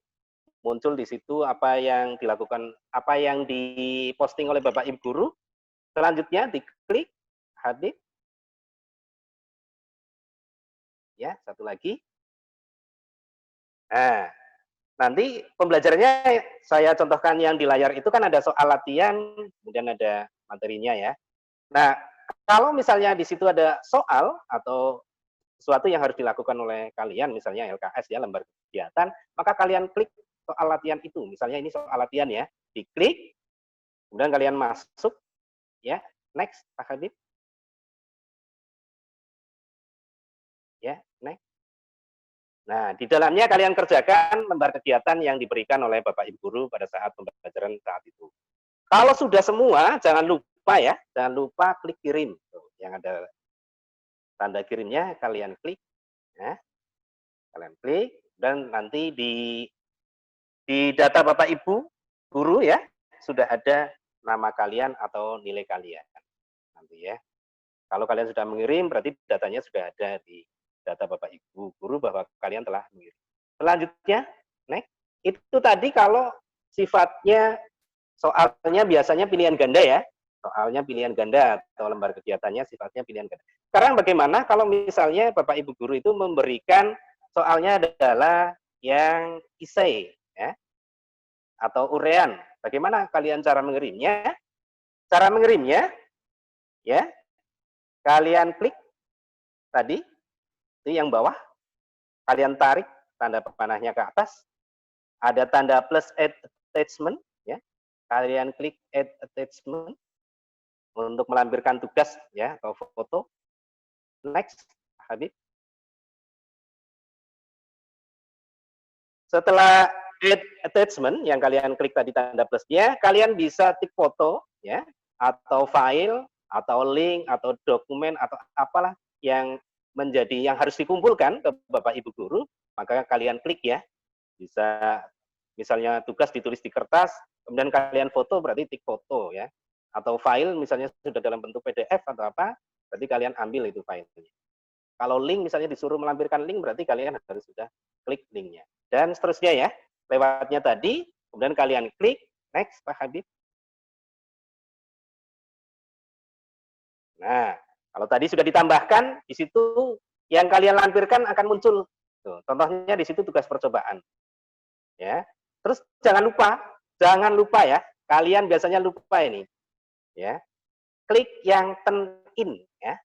muncul di situ apa yang dilakukan, apa yang diposting oleh Bapak Ibu Guru. Selanjutnya diklik Habib. Ya, satu lagi. Nah, nanti pembelajarannya saya contohkan yang di layar itu kan ada soal latihan, kemudian ada materinya ya. Nah, kalau misalnya di situ ada soal atau sesuatu yang harus dilakukan oleh kalian, misalnya LKS ya, lembar kegiatan, maka kalian klik soal latihan itu. Misalnya ini soal latihan ya, diklik, kemudian kalian masuk, ya, next, Pak Habib. Ya, next. Nah, di dalamnya kalian kerjakan lembar kegiatan yang diberikan oleh Bapak Ibu Guru pada saat pembelajaran saat itu. Kalau sudah semua, jangan lupa ya, jangan lupa klik kirim. Tuh, yang ada tanda kirimnya, kalian klik, Ya. Kalian klik dan nanti di data Bapak Ibu guru ya sudah ada nama kalian atau nilai kalian nanti ya. Kalau kalian sudah mengirim berarti datanya sudah ada di data Bapak Ibu guru bahwa kalian telah mengirim. Selanjutnya, next. Itu tadi kalau sifatnya soalnya biasanya pilihan ganda ya. Soalnya pilihan ganda atau lembar kegiatannya sifatnya pilihan ganda. Sekarang bagaimana kalau misalnya Bapak Ibu guru itu memberikan soalnya adalah yang isei ya atau urean. Bagaimana kalian cara mengirimnya? Cara mengirimnya ya. Kalian klik tadi itu yang bawah. Kalian tarik tanda panahnya ke atas. Ada tanda plus add attachment ya. Kalian klik add attachment untuk melampirkan tugas ya atau foto. Next, Habib. Setelah add attachment yang kalian klik tadi tanda plusnya, kalian bisa tik foto ya atau file atau link atau dokumen atau apalah yang yang harus dikumpulkan ke Bapak Ibu guru, maka kalian klik ya. Bisa misalnya tugas ditulis di kertas, kemudian kalian foto berarti tik foto ya. Atau file misalnya sudah dalam bentuk PDF atau apa, berarti kalian ambil itu filenya. Kalau link misalnya disuruh melampirkan link, berarti kalian harus sudah klik linknya. Dan seterusnya ya, lewatnya tadi, kemudian kalian klik, next Pak Habib. Nah, kalau tadi sudah ditambahkan, di situ yang kalian lampirkan akan muncul. Tuh, contohnya di situ tugas percobaan. Ya, terus jangan lupa ya, kalian biasanya lupa ini. Ya, klik yang turn in ya.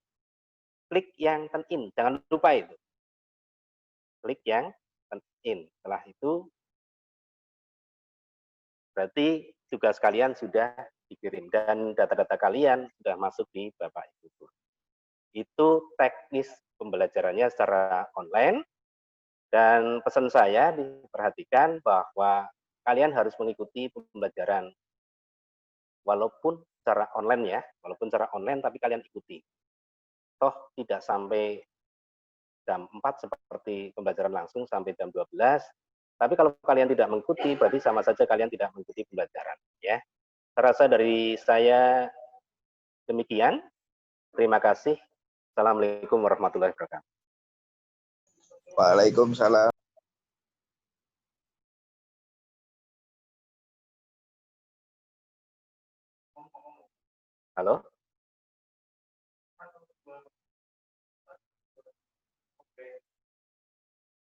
Klik yang turn in, jangan lupa itu. Klik yang turn in. Setelah itu berarti tugas kalian sudah dikirim dan data-data kalian sudah masuk di Bapak Ibu guru. Itu teknis pembelajarannya secara online dan pesan saya diperhatikan bahwa kalian harus mengikuti pembelajaran walaupun secara online ya, walaupun secara online tapi kalian ikuti. Toh tidak sampai jam 4 seperti pembelajaran langsung sampai jam 12. Tapi kalau kalian tidak mengikuti berarti sama saja kalian tidak mengikuti pembelajaran ya. Terasa dari saya demikian. Terima kasih. Assalamualaikum warahmatullahi wabarakatuh. Waalaikumsalam. Halo?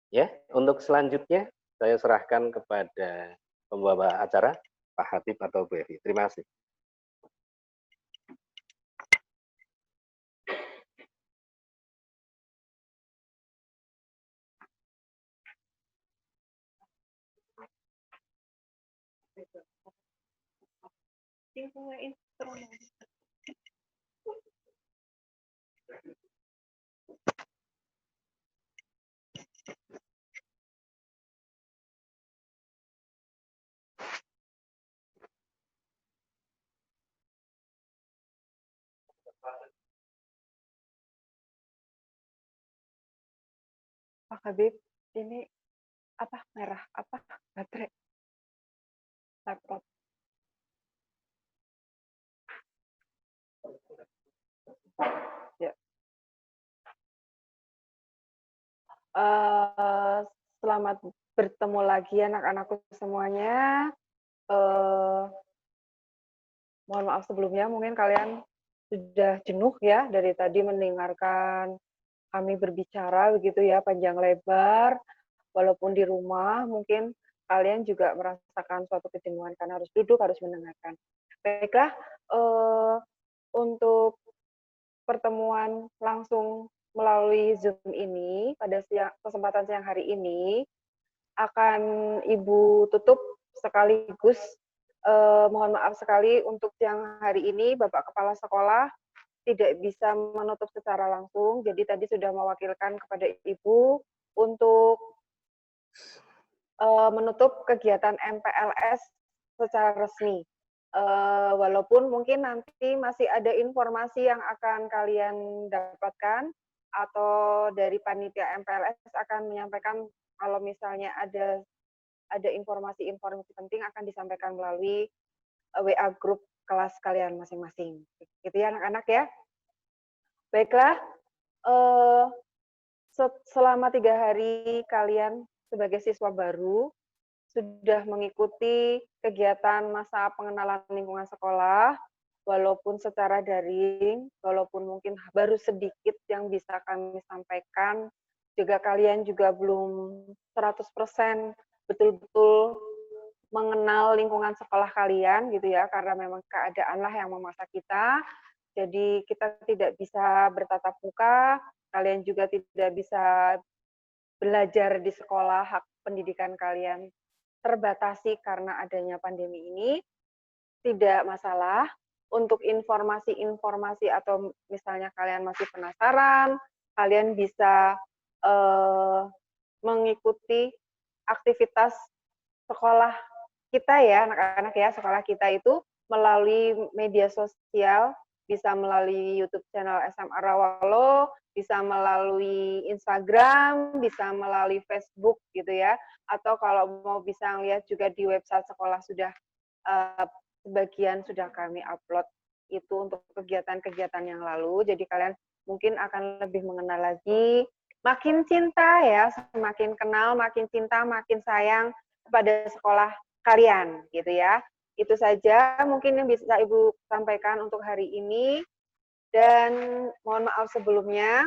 Ya, untuk selanjutnya saya serahkan kepada pembawa acara, Pak Habib atau Bu Evi. Terima kasih. Pak Habib, ini apa merah? Apa baterai? Laptop. Ya. Selamat bertemu lagi anak-anakku semuanya. Mohon maaf sebelumnya, mungkin kalian sudah jenuh ya dari tadi mendengarkan kami berbicara begitu ya panjang lebar. Walaupun di rumah mungkin kalian juga merasakan suatu kejenuhan karena harus duduk, harus mendengarkan. Baiklah, untuk pertemuan langsung melalui Zoom ini pada kesempatan siang hari ini akan Ibu tutup sekaligus. Mohon maaf sekali untuk siang hari ini Bapak Kepala Sekolah tidak bisa menutup secara langsung, jadi tadi sudah mewakilkan kepada Ibu untuk menutup kegiatan MPLS secara resmi. Walaupun mungkin nanti masih ada informasi yang akan kalian dapatkan atau dari panitia MPLS akan menyampaikan kalau misalnya ada informasi-informasi penting akan disampaikan melalui WA grup kelas kalian masing-masing. Gitu ya anak-anak ya. Baiklah, selama 3 hari kalian sebagai siswa baru sudah mengikuti kegiatan masa pengenalan lingkungan sekolah, walaupun secara daring, walaupun mungkin baru sedikit yang bisa kami sampaikan, juga kalian juga belum 100% betul-betul mengenal lingkungan sekolah kalian gitu ya, karena memang keadaanlah yang memaksa kita. Jadi kita tidak bisa bertatap muka, kalian juga tidak bisa belajar di sekolah, hak pendidikan kalian terbatasi karena adanya pandemi ini. Tidak masalah. Untuk informasi-informasi atau misalnya kalian masih penasaran, kalian bisa mengikuti aktivitas sekolah kita ya, anak-anak ya, sekolah kita itu melalui media sosial, bisa melalui YouTube channel SMA Rawalo, bisa melalui Instagram, bisa melalui Facebook gitu ya, atau kalau mau bisa lihat juga di website sekolah sudah sebagian sudah kami upload itu untuk kegiatan-kegiatan yang lalu, jadi kalian mungkin akan lebih mengenal lagi, makin cinta ya, semakin kenal, makin cinta, makin sayang kepada sekolah kalian gitu ya. Itu saja mungkin yang bisa Ibu sampaikan untuk hari ini, dan mohon maaf sebelumnya,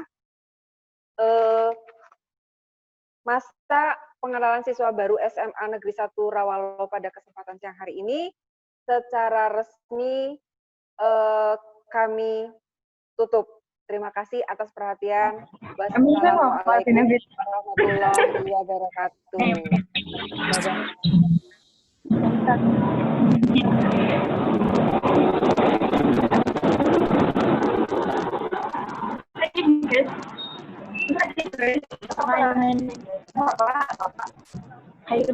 masa pengenalan siswa baru SMA Negeri 1 Rawalo pada kesempatan siang hari ini secara resmi kami tutup. Terima kasih atas perhatian. Wassalamualaikum warahmatullahi wabarakatuh. Ayo